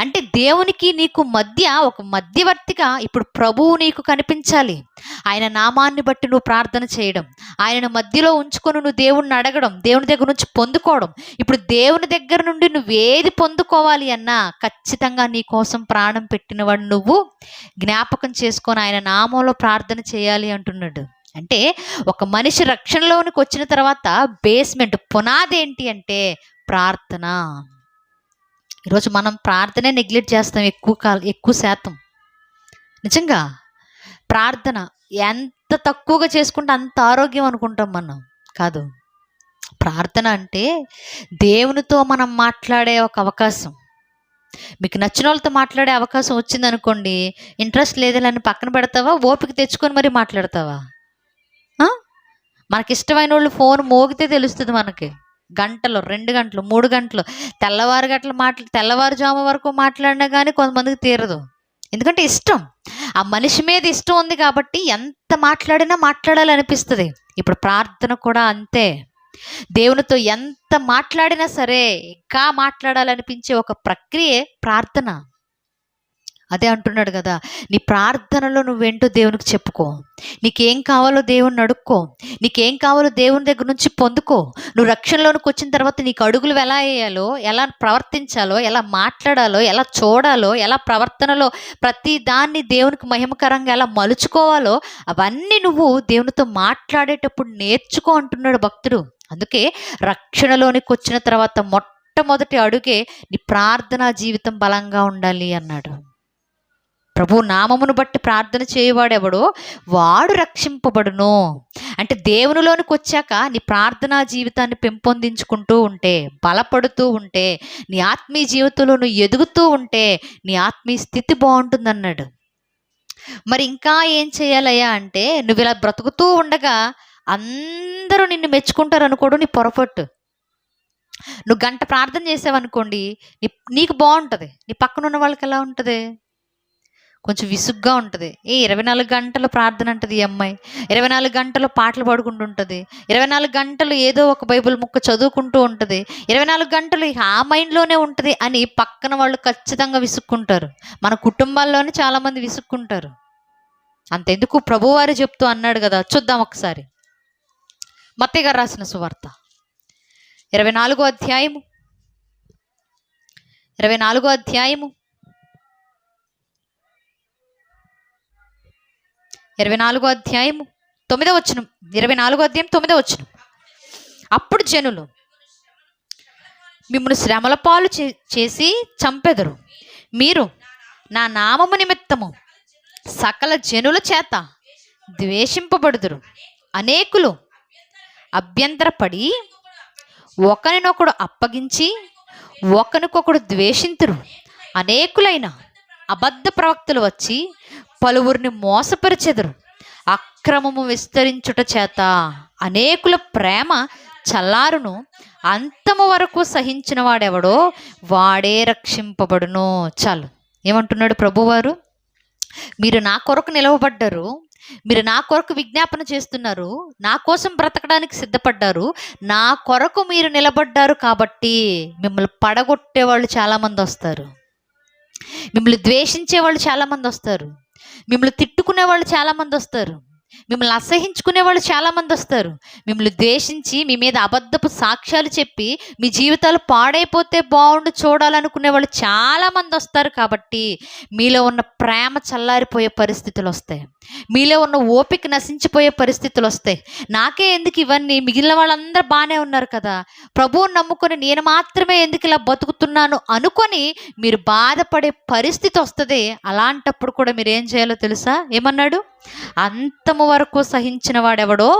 అంటే దేవునికి నీకు మధ్య ఒక మధ్యవర్తిగా ఇప్పుడు ప్రభువు నీకు కనిపించాలి. ఆయన నామాన్ని బట్టి నువ్వు ప్రార్థన చేయడం, ఆయనను మధ్యలో ఉంచుకొని నువ్వు దేవుణ్ణి అడగడం, దేవుని దగ్గర నుంచి పొందుకోవడం. ఇప్పుడు దేవుని దగ్గర నుండి నువ్వేది పొందుకోవాలి అన్నా ఖచ్చితంగా నీ కోసం ప్రాణం పెట్టినవాడు నువ్వు జ్ఞాపకం చేసుకొని ఆయన నామంలో ప్రార్థన చేయాలి అంటున్నాడు. అంటే ఒక మనిషి రక్షణలోనికి వచ్చిన తర్వాత బేస్మెంట్, పునాది ఏంటి అంటే ప్రార్థన. ఈరోజు మనం ప్రార్థనే నెగ్లెక్ట్ చేస్తాం ఎక్కువ శాతం. నిజంగా ప్రార్థన ఎంత తక్కువగా చేసుకుంటే అంత ఆరోగ్యం అనుకుంటాం మనం. కాదు, ప్రార్థన అంటే దేవునితో మనం మాట్లాడే ఒక అవకాశం. మీకు నచ్చిన వాళ్ళతో మాట్లాడే అవకాశం వచ్చిందనుకోండి, ఇంట్రెస్ట్ లేదని పక్కన పెడతావా? ఓపిక తెచ్చుకొని మరీ మాట్లాడతావా? మనకిష్టమైన వాళ్ళు ఫోన్ మోగితే తెలుస్తుంది మనకి. గంటలు, 2 గంటలు, 3 గంటలు, తెల్లవారుజాము వరకు మాట్లాడినా కానీ కొంతమందికి తీరదు. ఎందుకంటే ఇష్టం, ఆ మనిషి మీద ఇష్టం ఉంది కాబట్టి ఎంత మాట్లాడినా మాట్లాడాలనిపిస్తుంది. ఇప్పుడు ప్రార్థన కూడా అంతే. దేవునితో ఎంత మాట్లాడినా సరే ఇంకా మాట్లాడాలనిపించే ఒక ప్రక్రియే ప్రార్థన. అదే అంటున్నాడు కదా, నీ ప్రార్థనలో నువ్వేంటో దేవునికి చెప్పుకో. నీకేం కావాలో దేవుణ్ణి అడుక్కో. నీకేం కావాలో దేవుని దగ్గర నుంచి పొందుకో. నువ్వు రక్షణలోనికి వచ్చిన తర్వాత నీకు అడుగులు ఎలా వేయాలో, ఎలా ప్రవర్తించాలో, ఎలా మాట్లాడాలో, ఎలా చూడాలో, ఎలా ప్రవర్తనలో ప్రతి దాన్ని దేవునికి మహిమకరంగా ఎలా మలుచుకోవాలో అవన్నీ నువ్వు దేవునితో మాట్లాడేటప్పుడు నేర్చుకో అంటున్నాడు భక్తుడు. అందుకే రక్షణలోనికి వచ్చిన తర్వాత మొట్టమొదటి అడుగే నీ ప్రార్థనా జీవితం బలంగా ఉండాలి అన్నాడు. ప్రభు నామమును బట్టి ప్రార్థన చేయవాడెవడో వాడు రక్షింపబడును. అంటే దేవునిలోనికి వచ్చాక నీ ప్రార్థనా జీవితాన్ని పెంపొందించుకుంటూ ఉంటే, బలపడుతూ ఉంటే, నీ ఆత్మీయ జీవితంలో నువ్వు ఎదుగుతూ ఉంటే నీ ఆత్మీయ స్థితి బాగుంటుందన్నాడు. మరి ఇంకా ఏం చేయాలయ్యా అంటే, నువ్వు ఇలా బ్రతుకుతూ ఉండగా అందరూ నిన్ను మెచ్చుకుంటారు అనుకోవడం నీ పొరపాటు. నువ్వు గంట ప్రార్థన చేసావనుకోండి, నీకు బాగుంటుంది, నీ పక్కన ఉన్న వాళ్ళకి ఎలా ఉంటుంది? కొంచెం విసుగ్గా ఉంటుంది. 24 గంటలు ప్రార్థన అంటది ఈ అమ్మాయి, 24 గంటలు పాటలు పాడుకుంటూ ఉంటుంది, 24 గంటలు ఏదో ఒక బైబిల్ ముక్క చదువుకుంటూ ఉంటుంది, 24 గంటలు ఆ మైండ్లోనే ఉంటుంది అని పక్కన వాళ్ళు ఖచ్చితంగా విసుక్కుంటారు. మన కుటుంబాల్లోనే చాలామంది విసుక్కుంటారు. అంతెందుకు, ప్రభువారు చెప్తూ అన్నాడు కదా, చూద్దాం ఒకసారి. మత్తయి గారు రాసిన సువార్త 24వ అధ్యాయము 24వ అధ్యాయము 24వ అధ్యాయము 9వ వచనం. 24వ అధ్యాయం 9వ వచనం. అప్పుడు జనులు మిమ్మల్ని శ్రమల పాలు చేసి చంపెదరు. మీరు నా నామము నిమిత్తము సకల జనుల చేత ద్వేషింపబడుదురు. అనేకులు అభ్యంతరపడి ఒకరినొకడు అప్పగించి ఒకరికొకడు ద్వేషింతురు. అనేకులైన అబద్ధ ప్రవక్తలు వచ్చి పలువురిని మోసపరిచెదరు. అక్రమము విస్తరించుట చేత అనేకుల ప్రేమ చల్లారును. అంతము వరకు సహించిన వాడెవడో వాడే రక్షింపబడును. చాలు. ఏమంటున్నాడు ప్రభువారు? మీరు నా కొరకు నిలవబడ్డారు, మీరు నా కొరకు విజ్ఞాపన చేస్తున్నారు, నా కోసం బ్రతకడానికి సిద్ధపడ్డారు, నా కొరకు మీరు నిలబడ్డారు కాబట్టి మిమ్మల్ని పడగొట్టే వాళ్ళు చాలామంది వస్తారు, మిమ్మల్ని ద్వేషించే వాళ్ళు చాలామంది వస్తారు, మిమ్మల్ని తిట్టుకునే వాళ్ళు చాలామంది వస్తారు, మిమ్మల్ని అసహించుకునే వాళ్ళు చాలామంది వస్తారు, మిమ్మల్ని ద్వేషించి మీ మీద అబద్ధపు సాక్ష్యాలు చెప్పి మీ జీవితాలు పాడైపోతే బాగుండు చూడాలనుకునే వాళ్ళు చాలామంది వస్తారు. కాబట్టి మీలో ఉన్న ప్రేమ చల్లారిపోయే పరిస్థితులు వస్తాయి, మీలో ఉన్న ఓపిక నశించిపోయే పరిస్థితులు వస్తాయి. నాకే ఎందుకు ఇవన్నీ, మిగిలిన వాళ్ళందరూ బాగానే ఉన్నారు కదా, ప్రభువుని నమ్ముకొని నేను మాత్రమే ఎందుకు ఇలా బతుకుతున్నాను అనుకొని మీరు బాధపడే పరిస్థితి వస్తుంది. అలాంటప్పుడు కూడా మీరు ఏం చేయాలో తెలుసా? ఏమన్నాడు? అంతము వరకు సహించిన వాడెవడో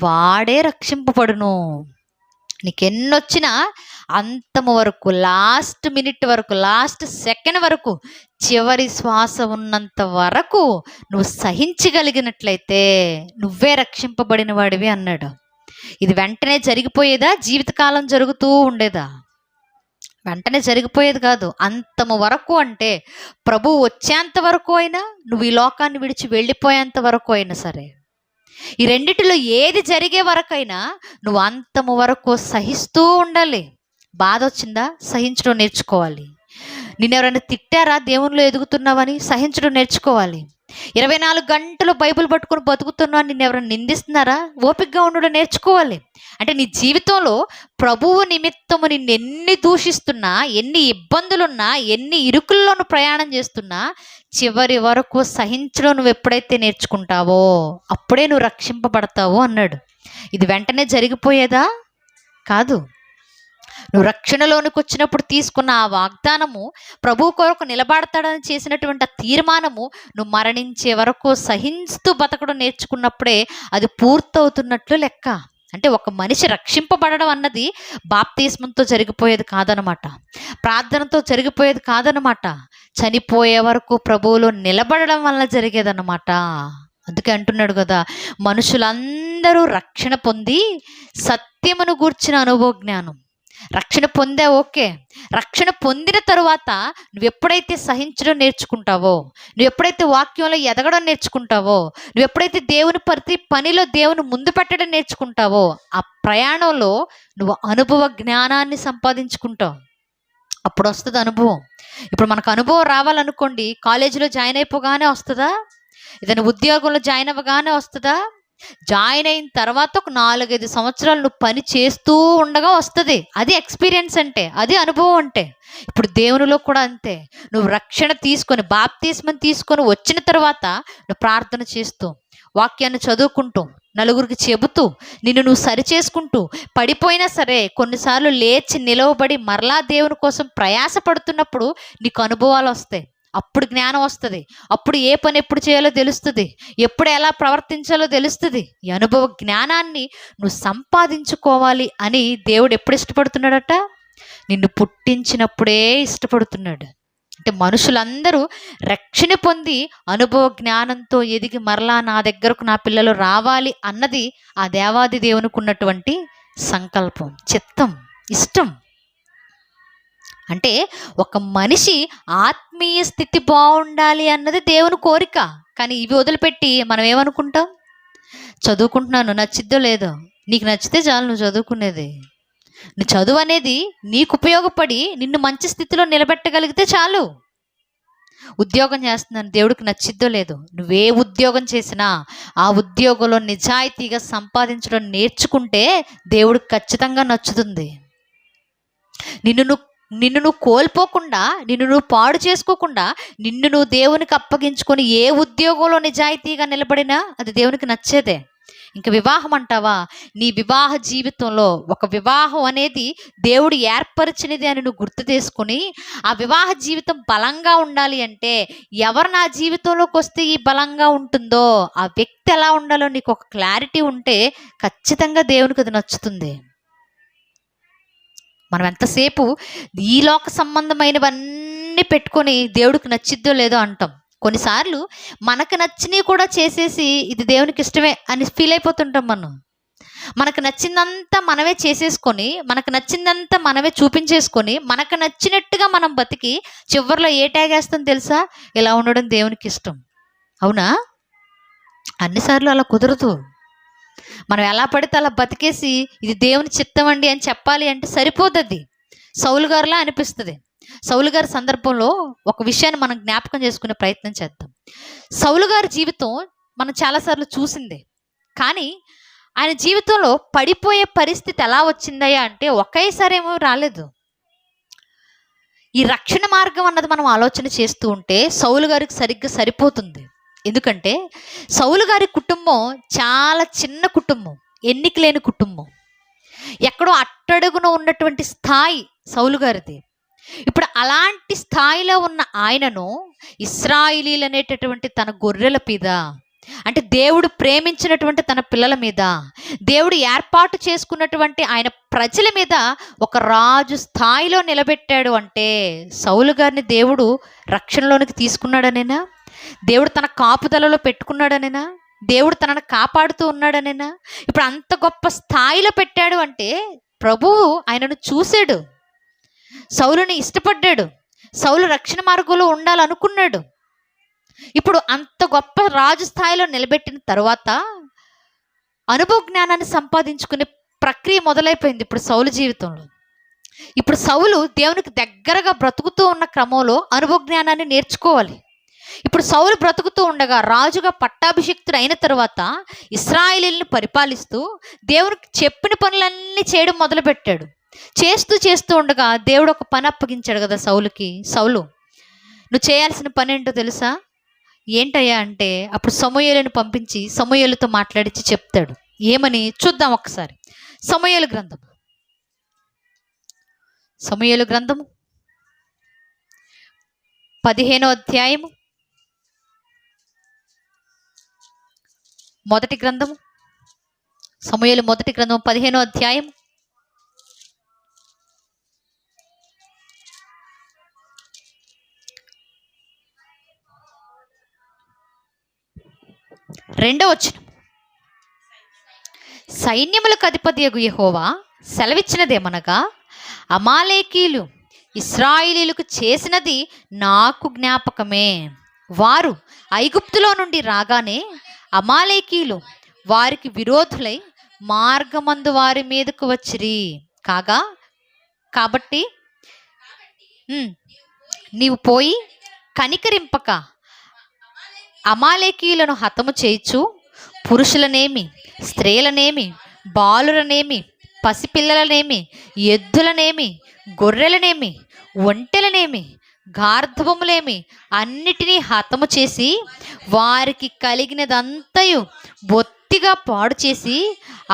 వాడే రక్షింపబడును. నీకెన్నొచ్చినా అంతము వరకు, లాస్ట్ మినిట్ వరకు, లాస్ట్ సెకండ్ వరకు, చివరి శ్వాస ఉన్నంత వరకు నువ్వు సహించగలిగినట్లయితే నువ్వే రక్షింపబడిన వాడివి అన్నాడు. ఇది వెంటనే జరిగిపోయేదా? జీవితకాలం జరుగుతూ ఉండేదా? వెంటనే జరిగిపోయేది కాదు. అంతము వరకు అంటే ప్రభువు వచ్చేంత వరకు అయినా, నువ్వు ఈ లోకాన్ని విడిచి వెళ్ళిపోయేంత వరకు అయినా సరే, ఈ రెండిటిలో ఏది జరిగే వరకైనా నువ్వు అంతము వరకు సహిస్తూ ఉండాలి. బాధ వచ్చిందా? సహించడం నేర్చుకోవాలి. నిన్నెవరైనా తిట్టారా దేవునిలో ఎదుగుతున్నావని? సహించడం నేర్చుకోవాలి. 24 గంటలు బైబిల్ పట్టుకొని బతుకుతున్నా నిన్నెవరైనా నిందిస్తున్నారా? ఓపికగా ఉండడం నేర్చుకోవాలి. అంటే నీ జీవితంలో ప్రభువు నిమిత్తము నిన్ను ఎన్ని దూషిస్తున్నా, ఎన్ని ఇబ్బందులున్నా, ఎన్ని ఇరుకుల్లోనూ ప్రయాణం చేస్తున్నా, చివరి వరకు సహించడం నువ్వు ఎప్పుడైతే నేర్చుకుంటావో అప్పుడే నువ్వు రక్షింపబడతావు అన్నాడు. ఇది వెంటనే జరిగిపోయేదా? కాదు. నువ్వు రక్షణలోనికి వచ్చినప్పుడు తీసుకున్న ఆ వాగ్దానము, ప్రభు కొరకు నిలబడతాడని చేసినటువంటి ఆ తీర్మానము, నువ్వు మరణించే వరకు సహిస్తూ బతకడం నేర్చుకున్నప్పుడే అది పూర్తవుతున్నట్లు లెక్క. అంటే ఒక మనిషి రక్షింపబడడం అన్నది బాప్తిస్మంతో జరిగిపోయేది కాదనమాట, ప్రార్థనతో జరిగిపోయేది కాదనమాట, చనిపోయే వరకు ప్రభువులో నిలబడడం వల్ల జరిగేదన్నమాట. అందుకే అంటున్నాడు కదా, మనుషులందరూ రక్షణ పొంది సత్యమును గూర్చిన అనుభవ జ్ఞానం. రక్షణ పొందే ఓకే, రక్షణ పొందిన తరువాత నువ్వు ఎప్పుడైతే సహించడం నేర్చుకుంటావో, నువ్వు ఎప్పుడైతే వాక్యంలో ఎదగడం నేర్చుకుంటావో, నువ్వు ఎప్పుడైతే దేవుని ప్రతి పనిలో దేవుని ముందు పెట్టడం నేర్చుకుంటావో, ఆ ప్రయాణంలో నువ్వు అనుభవ జ్ఞానాన్ని సంపాదించుకుంటావు. అప్పుడు వస్తుంది అనుభవం. ఇప్పుడు మనకు అనుభవం రావాలనుకోండి, కాలేజీలో జాయిన్ అయిపోగానే వస్తుందా? ఏదైనా ఉద్యోగంలో జాయిన్ అవ్వగానే వస్తుందా? జాయిన్ అయిన తర్వాత ఒక 4-5 సంవత్సరాలు నువ్వు పని చేస్తూ ఉండగా వస్తుంది. అది ఎక్స్పీరియన్స్ అంటే, అది అనుభవం అంటే. ఇప్పుడు దేవునిలో కూడా అంతే. నువ్వు రక్షణ తీసుకొని, బాప్తిస్మం తీసుకొని వచ్చిన తర్వాత నువ్వు ప్రార్థన చేస్తూ, వాక్యాన్ని చదువుకుంటూ, నలుగురికి చెబుతూ, నిన్ను నువ్వు సరిచేసుకుంటూ, పడిపోయినా సరే కొన్నిసార్లు లేచి నిలవబడి మరలా దేవుని కోసం ప్రయాసపడుతున్నప్పుడు నీకు అనుభవాలు వస్తాయి. అప్పుడు జ్ఞానం వస్తుంది. అప్పుడు ఏ పని ఎప్పుడు చేయాలో తెలుస్తుంది, ఎప్పుడు ఎలా ప్రవర్తించాలో తెలుస్తుంది. ఈ అనుభవ జ్ఞానాన్ని నువ్వు సంపాదించుకోవాలి అని దేవుడు ఎప్పుడు ఇష్టపడుతున్నాడట? నిన్ను పుట్టించినప్పుడే ఇష్టపడుతున్నాడు. అంటే మనుషులందరూ రక్షణ పొంది అనుభవ జ్ఞానంతో ఎదిగి మరలా నా దగ్గరకు నా పిల్లలు రావాలి అన్నది ఆ దేవాది దేవునికి ఉన్నటువంటి సంకల్పం, చిత్తం, ఇష్టం. అంటే ఒక మనిషి ఆత్మీయ స్థితి బాగుండాలి అన్నది దేవుని కోరిక. కానీ ఇవి వదిలిపెట్టి మనం ఏమనుకుంటాం? చదువుకుంటున్నాను, నచ్చిద్దో లేదో, నీకు నచ్చితే చాలు నువ్వు చదువుకునేది. నువ్వు చదువు అనేది నీకు ఉపయోగపడి నిన్ను మంచి స్థితిలో నిలబెట్టగలిగితే చాలు. ఉద్యోగం చేస్తున్నాను, దేవుడికి నచ్చిద్దో లేదో, నువ్వే ఉద్యోగం చేసినా ఆ ఉద్యోగంలో నిజాయితీగా సంపాదించడం నేర్చుకుంటే దేవుడికి ఖచ్చితంగా నచ్చుతుంది. నిన్ను నువ్వు కోల్పోకుండా, నిన్ను నువ్వు పాడు చేసుకోకుండా, నిన్ను నువ్వు దేవునికి అప్పగించుకొని ఏ ఉద్యోగంలో నిజాయితీగా నిలబడినా అది దేవునికి నచ్చేదే. ఇంకా వివాహం అంటావా? నీ వివాహ జీవితంలో ఒక వివాహం అనేది దేవుడు ఏర్పరిచినది అని నువ్వు గుర్తు చేసుకొని, ఆ వివాహ జీవితం బలంగా ఉండాలి అంటే ఎవరు నా జీవితంలోకి వస్తే ఈ బలంగా ఉంటుందో ఆ వ్యక్తి ఎలా ఉండాలో నీకు ఒక క్లారిటీ ఉంటే ఖచ్చితంగా దేవునికి అది నచ్చుతుంది. మనం ఎంతసేపు ఈ లోక సంబంధమైనవన్నీ పెట్టుకొని దేవుడికి నచ్చిద్దో లేదో అంటాం. కొన్నిసార్లు మనకు నచ్చినవి కూడా చేసేసి ఇది దేవునికి ఇష్టమే అని ఫీల్ అయిపోతుంటాం. మనకు నచ్చిందంతా మనమే చేసేసుకొని, మనకు నచ్చిందంతా మనమే చూపించేసుకొని, మనకు నచ్చినట్టుగా మనం బతికి చివరిలో ఏ ట్యాగ్ వేస్తాం తెలుసా? ఇలా ఉండడం దేవునికి ఇష్టం. అవునా? అన్నిసార్లు అలా కుదరదు. మనం ఎలా పడితే అలా బతికేసి ఇది దేవుని చిత్తం అండి అని చెప్పాలి అంటే సరిపోతుంది. సౌలు గారిలా అనిపిస్తుంది. సౌలు గారి సందర్భంలో ఒక విషయాన్ని మనం జ్ఞాపకం చేసుకునే ప్రయత్నం చేద్దాం. సౌలు గారి జీవితం మనం చాలాసార్లు చూసిందే, కానీ ఆయన జీవితంలో పడిపోయే పరిస్థితి ఎలా వచ్చిందయ్యా అంటే ఒకేసారి ఏమో రాలేదు. ఈ రక్షణ మార్గం అన్నది మనం ఆలోచన చేస్తూ ఉంటే సౌలు గారికి సరిగ్గా సరిపోతుంది. ఎందుకంటే సౌలు గారి కుటుంబం చాలా చిన్న కుటుంబం, ఎన్నిక లేని కుటుంబం, ఎక్కడో అట్టడుగున ఉన్నటువంటి స్థాయి సౌలు గారిది. ఇప్పుడు అలాంటి స్థాయిలో ఉన్న ఆయనను ఇశ్రాయేలీయులు అనేటటువంటి తన గొర్రెల మీద, అంటే దేవుడు ప్రేమించినటువంటి తన పిల్లల మీద, దేవుడు ఏర్పాటు చేసుకున్నటువంటి ఆయన ప్రజల మీద ఒక రాజు స్థాయిలో నిలబెట్టాడు అంటే సౌలు గారిని దేవుడు రక్షణలోనికి తీసుకున్నాడనేనా? దేవుడు తన కాపుదలలో పెట్టుకున్నాడనేనా? దేవుడు తనను కాపాడుతూ ఉన్నాడనేనా? ఇప్పుడు అంత గొప్ప స్థాయిలో పెట్టాడు అంటే ప్రభువు ఆయనను చూశాడు, సౌలుని ఇష్టపడ్డాడు, సౌలు రక్షణ మార్గంలో ఉండాలనుకున్నాడు. ఇప్పుడు అంత గొప్ప రాజు స్థాయిలో నిలబెట్టిన తర్వాత అనుభవ జ్ఞానాన్ని సంపాదించుకునే ప్రక్రియ మొదలైపోయింది ఇప్పుడు సౌలు జీవితంలో. ఇప్పుడు సౌలు దేవునికి దగ్గరగా బ్రతుకుతూ ఉన్న క్రమంలో అనుభవ జ్ఞానాన్ని నేర్చుకోవాలి. ఇప్పుడు సౌలు బ్రతుకుతూ ఉండగా రాజుగా పట్టాభిషిక్తుడు అయిన తర్వాత ఇశ్రాయేలీయులను పరిపాలిస్తూ దేవునికి చెప్పిన పనులన్నీ చేయడం మొదలుపెట్టాడు. చేస్తూ ఉండగా దేవుడు ఒక పని అప్పగించాడు కదా సౌలుకి. సౌలు, నువ్వు చేయాల్సిన పని ఏంటో తెలుసా? ఏంటయ్యా అంటే అప్పుడు సమూయేలును పంపించి సమూయేలుతో మాట్లాడించి చెప్తాడు. ఏమని చూద్దాం ఒకసారి. సమూయేలు గ్రంథము 15వ అధ్యాయము, మొదటి గ్రంథము సమూయేలు మొదటి గ్రంథం 15వ అధ్యాయం 2వ వచనం. సైన్యములకు అధిపతియగు యెహోవా సెలవిచ్చినదేమనగా, అమాలేకీలు ఇశ్రాయేలీయులకు చేసినది నాకు జ్ఞాపకమే. వారు ఐగుప్తులో నుండి రాగానే అమాలేకీలు వారికి విరోధులై మార్గమందు వారి మీదకు వచ్చిరి. కాబట్టి నీవు పోయి కనికరింపక అమాలేకీయులను హతము చేయుచు పురుషులనేమి, స్త్రీలనేమి, బాలులనేమి, పసిపిల్లలనేమి, ఎద్దులనేమి, గొర్రెలనేమి, ఒంటెలనేమి, గార్ధవములేమి అన్నిటినీ హతము చేసి వారికి కలిగినదంతయు బొత్తిగా పాడు చేసి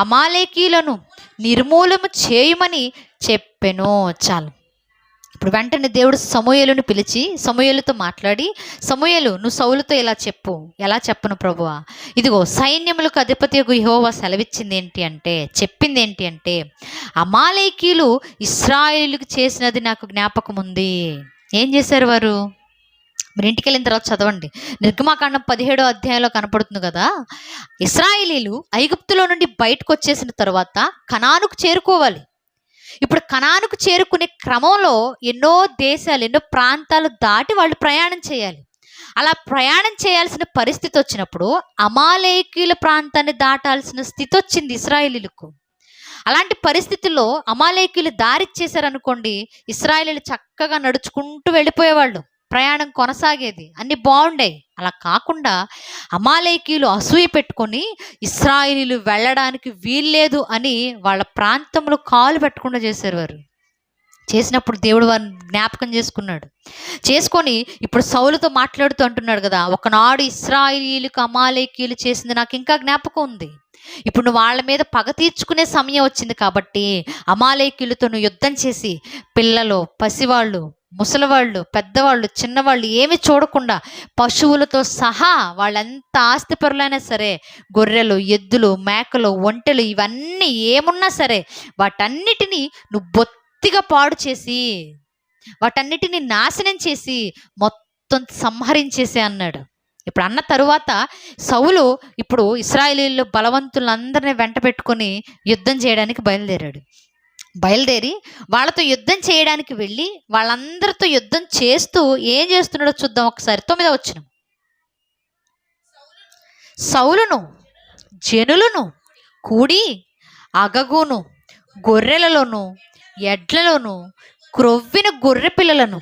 అమాలేకీయులను నిర్మూలము చేయమని చెప్పెను. చాలు. ఇప్పుడు వెంటనే దేవుడు సమూయేలును పిలిచి సమూయేలుతో మాట్లాడి, సమూయేలు, నువ్వు సౌలుతో ఇలా చెప్పు. ఎలా చెప్పను ప్రభువా? ఇదిగో సైన్యములకు అధిపతియగు యెహోవా సెలవిచ్చింది ఏంటి అంటే, చెప్పింది ఏంటి అంటే, అమాలేకీయులు ఇశ్రాయేలుకు చేసినది నాకు జ్ఞాపకం ఉంది. ఏం చేశారు వారు? మీరు ఇంటికి వెళ్ళిన తర్వాత చదవండి. నిర్గమాకాండం 17వ అధ్యాయంలో కనపడుతుంది కదా. ఇశ్రాయేలీలు ఐగుప్తులో నుండి బయటకు వచ్చేసిన తర్వాత కనానుకు చేరుకోవాలి. ఇప్పుడు కనానుకు చేరుకునే క్రమంలో ఎన్నో దేశాలు, ఎన్నో ప్రాంతాలు దాటి వాళ్ళు ప్రయాణం చేయాలి. అలా ప్రయాణం చేయాల్సిన పరిస్థితి వచ్చినప్పుడు అమాలేకీయుల ప్రాంతాన్ని దాటాల్సిన స్థితి వచ్చింది ఇశ్రాయేలీలకు. అలాంటి పరిస్థితుల్లో అమాలేకీయులు దారిచ్చేశారనుకోండి, ఇశ్రాయేలీలు చక్కగా నడుచుకుంటూ వెళ్ళిపోయేవాళ్ళు, ప్రయాణం కొనసాగేది, అన్ని బాగుండేవి. అలా కాకుండా అమాలేకీయులు అసూయ పెట్టుకొని ఇశ్రాయేలీలు వెళ్ళడానికి వీల్లేదు అని వాళ్ళ ప్రాంతంలో కాలు పెట్టకుండా చేశారు. వారు చేసినప్పుడు దేవుడు వారిని జ్ఞాపకం చేసుకొని ఇప్పుడు సౌలుతో మాట్లాడుతూ అంటున్నాడు కదా, ఒకనాడు ఇశ్రాయేలీలకు అమాలేకీయులు చేసింది నాకు ఇంకా జ్ఞాపకం ఉంది. ఇప్పుడు నువ్వు వాళ్ళ మీద పగ తీర్చుకునే సమయం వచ్చింది కాబట్టి అమాలేకీయులతో నువ్వు యుద్ధం చేసి పిల్లలు, పసివాళ్ళు, ముసలివాళ్ళు, పెద్దవాళ్ళు, చిన్నవాళ్ళు ఏమి చూడకుండా పశువులతో సహా వాళ్ళెంత ఆస్తిపరులైనా సరే, గొర్రెలు, ఎద్దులు, మేకలు, ఒంటెలు ఇవన్నీ ఏమున్నా సరే వాటన్నిటినీ నువ్వు బొత్తిగా పాడు చేసి వాటన్నిటిని నాశనం చేసి మొత్తం సంహరించేసే అన్నాడు. ఇప్పుడు అన్న తరువాత సౌలు ఇప్పుడు ఇశ్రాయేలీయులు బలవంతులందరినీ వెంట పెట్టుకొని యుద్ధం చేయడానికి బయలుదేరి వాళ్ళతో యుద్ధం చేయడానికి వెళ్ళి వాళ్ళందరితో యుద్ధం చేస్తూ ఏం చేస్తున్నాడో చూద్దాం ఒకసారి. 9వ వచనం. సౌలును జనులను కూడి అగగును, గొర్రెలలోను, ఎడ్లలోను, క్రొవ్విన గొర్రె పిల్లలను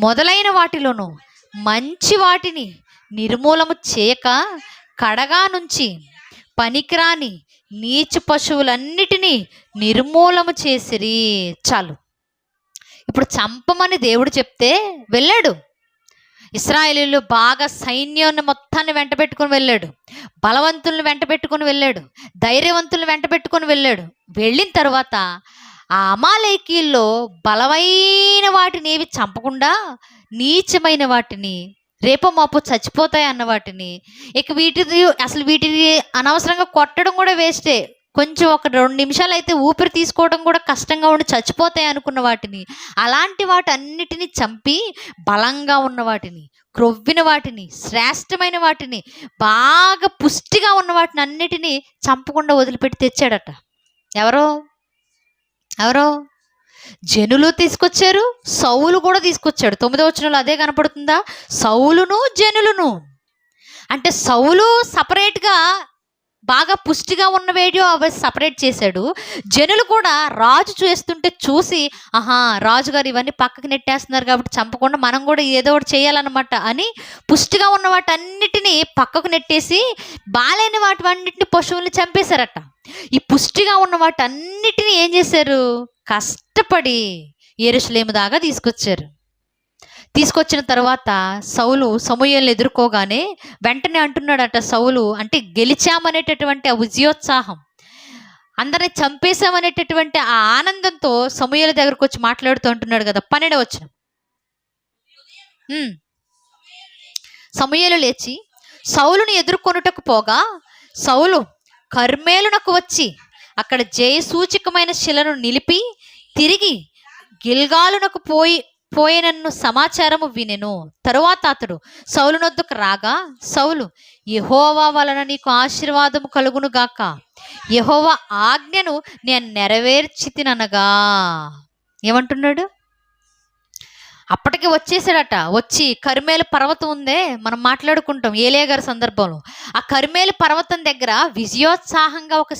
మొదలైన వాటిలోను మంచి వాటిని నిర్మూలము చేయక కడగా నుంచి పనికిరాని నీచు పశువులన్నిటినీ నిర్మూలము చేసిరి. చాలు. ఇప్పుడు చంపమని దేవుడు చెప్తే వెళ్ళాడు. ఇశ్రాయేలీయులు బాగా సైన్యాన్ని మొత్తాన్ని వెంట పెట్టుకొని వెళ్ళాడు, బలవంతులను వెంట పెట్టుకొని వెళ్ళాడు, ధైర్యవంతులను వెంట పెట్టుకొని వెళ్ళాడు. వెళ్ళిన తర్వాత ఆ అమాలేకీయుల్లో బలమైన వాటిని ఏవి చంపకుండా నీచమైన వాటిని, రేపో మాపో చచ్చిపోతాయి అన్న వాటిని, ఇక వీటిని అనవసరంగా కొట్టడం కూడా వేస్టే, కొంచెం ఒక 2 నిమిషాలు అయితే ఊపిరి తీసుకోవడం కూడా కష్టంగా ఉండి చచ్చిపోతాయి అనుకున్న వాటిని, అలాంటి వాటన్నిటిని చంపి బలంగా ఉన్న వాటిని, క్రొవ్విన వాటిని, శ్రేష్టమైన వాటిని, బాగా పుష్టిగా ఉన్న వాటిని అన్నిటినీ చంపకుండా వదిలిపెట్టి తెచ్చాడట. ఎవరో జనులు తీసుకొచ్చారు, సౌలు కూడా తీసుకొచ్చాడు. 9వ వచనంలో అదే కనపడుతుందా, సౌలును జనులను. అంటే సౌలు సపరేట్గా బాగా పుష్టిగా ఉన్నవేడియో అవి సపరేట్ చేశాడు. జనులు కూడా రాజు చేస్తుంటే చూసి, ఆహా రాజుగారు ఇవన్నీ పక్కకి నెట్టేస్తున్నారు కాబట్టి చంపకుండా మనం కూడా ఏదో ఒకటి చేయాలన్నమాట అని పుష్టిగా ఉన్న వాటన్నిటినీ పక్కకు నెట్టేసి బాలేని వాటన్నిటిని పశువుల్ని చంపేశారట. ఈ పుష్టిగా ఉన్న వాటన్నిటిని ఏం చేశారు, కష్టపడి యెరూషలేము దాకా తీసుకొచ్చిన తర్వాత సౌలు సమూయేలును ఎదుర్కోగానే వెంటనే అంటున్నాడట సౌలు, అంటే గెలిచామనేటటువంటి ఆ విజయోత్సాహం, అందరిని చంపేశామనేటటువంటి ఆ ఆనందంతో సమూయేలు దగ్గరకు వచ్చి మాట్లాడుతూ అంటున్నాడు కదా. 12వ వచనం. సమూయేలు లేచి సౌలును ఎదుర్కొనుటకు పోగా సౌలు కర్మేలునకు వచ్చి అక్కడ జయసూచకమైన శిలను నిలిపి తిరిగి గిల్గాలునకు పోయినన్ను సమాచారము వినెను. తరువాత అతడు సౌలు నొద్దకు రాగా, సౌలు, యెహోవా వలన నీకు ఆశీర్వాదము కలుగును గాక, యెహోవా ఆజ్ఞను నేను నెరవేర్చితిననగా. ఏమంటున్నాడు? అప్పటికి వచ్చేసాడట. వచ్చి కర్మేలు పర్వతం ఉందే, మనం మాట్లాడుకుంటాం ఏలియా గారి సందర్భంలో. ఆ కర్మేలు పర్వతం దగ్గర విజయోత్సాహంగా ఒక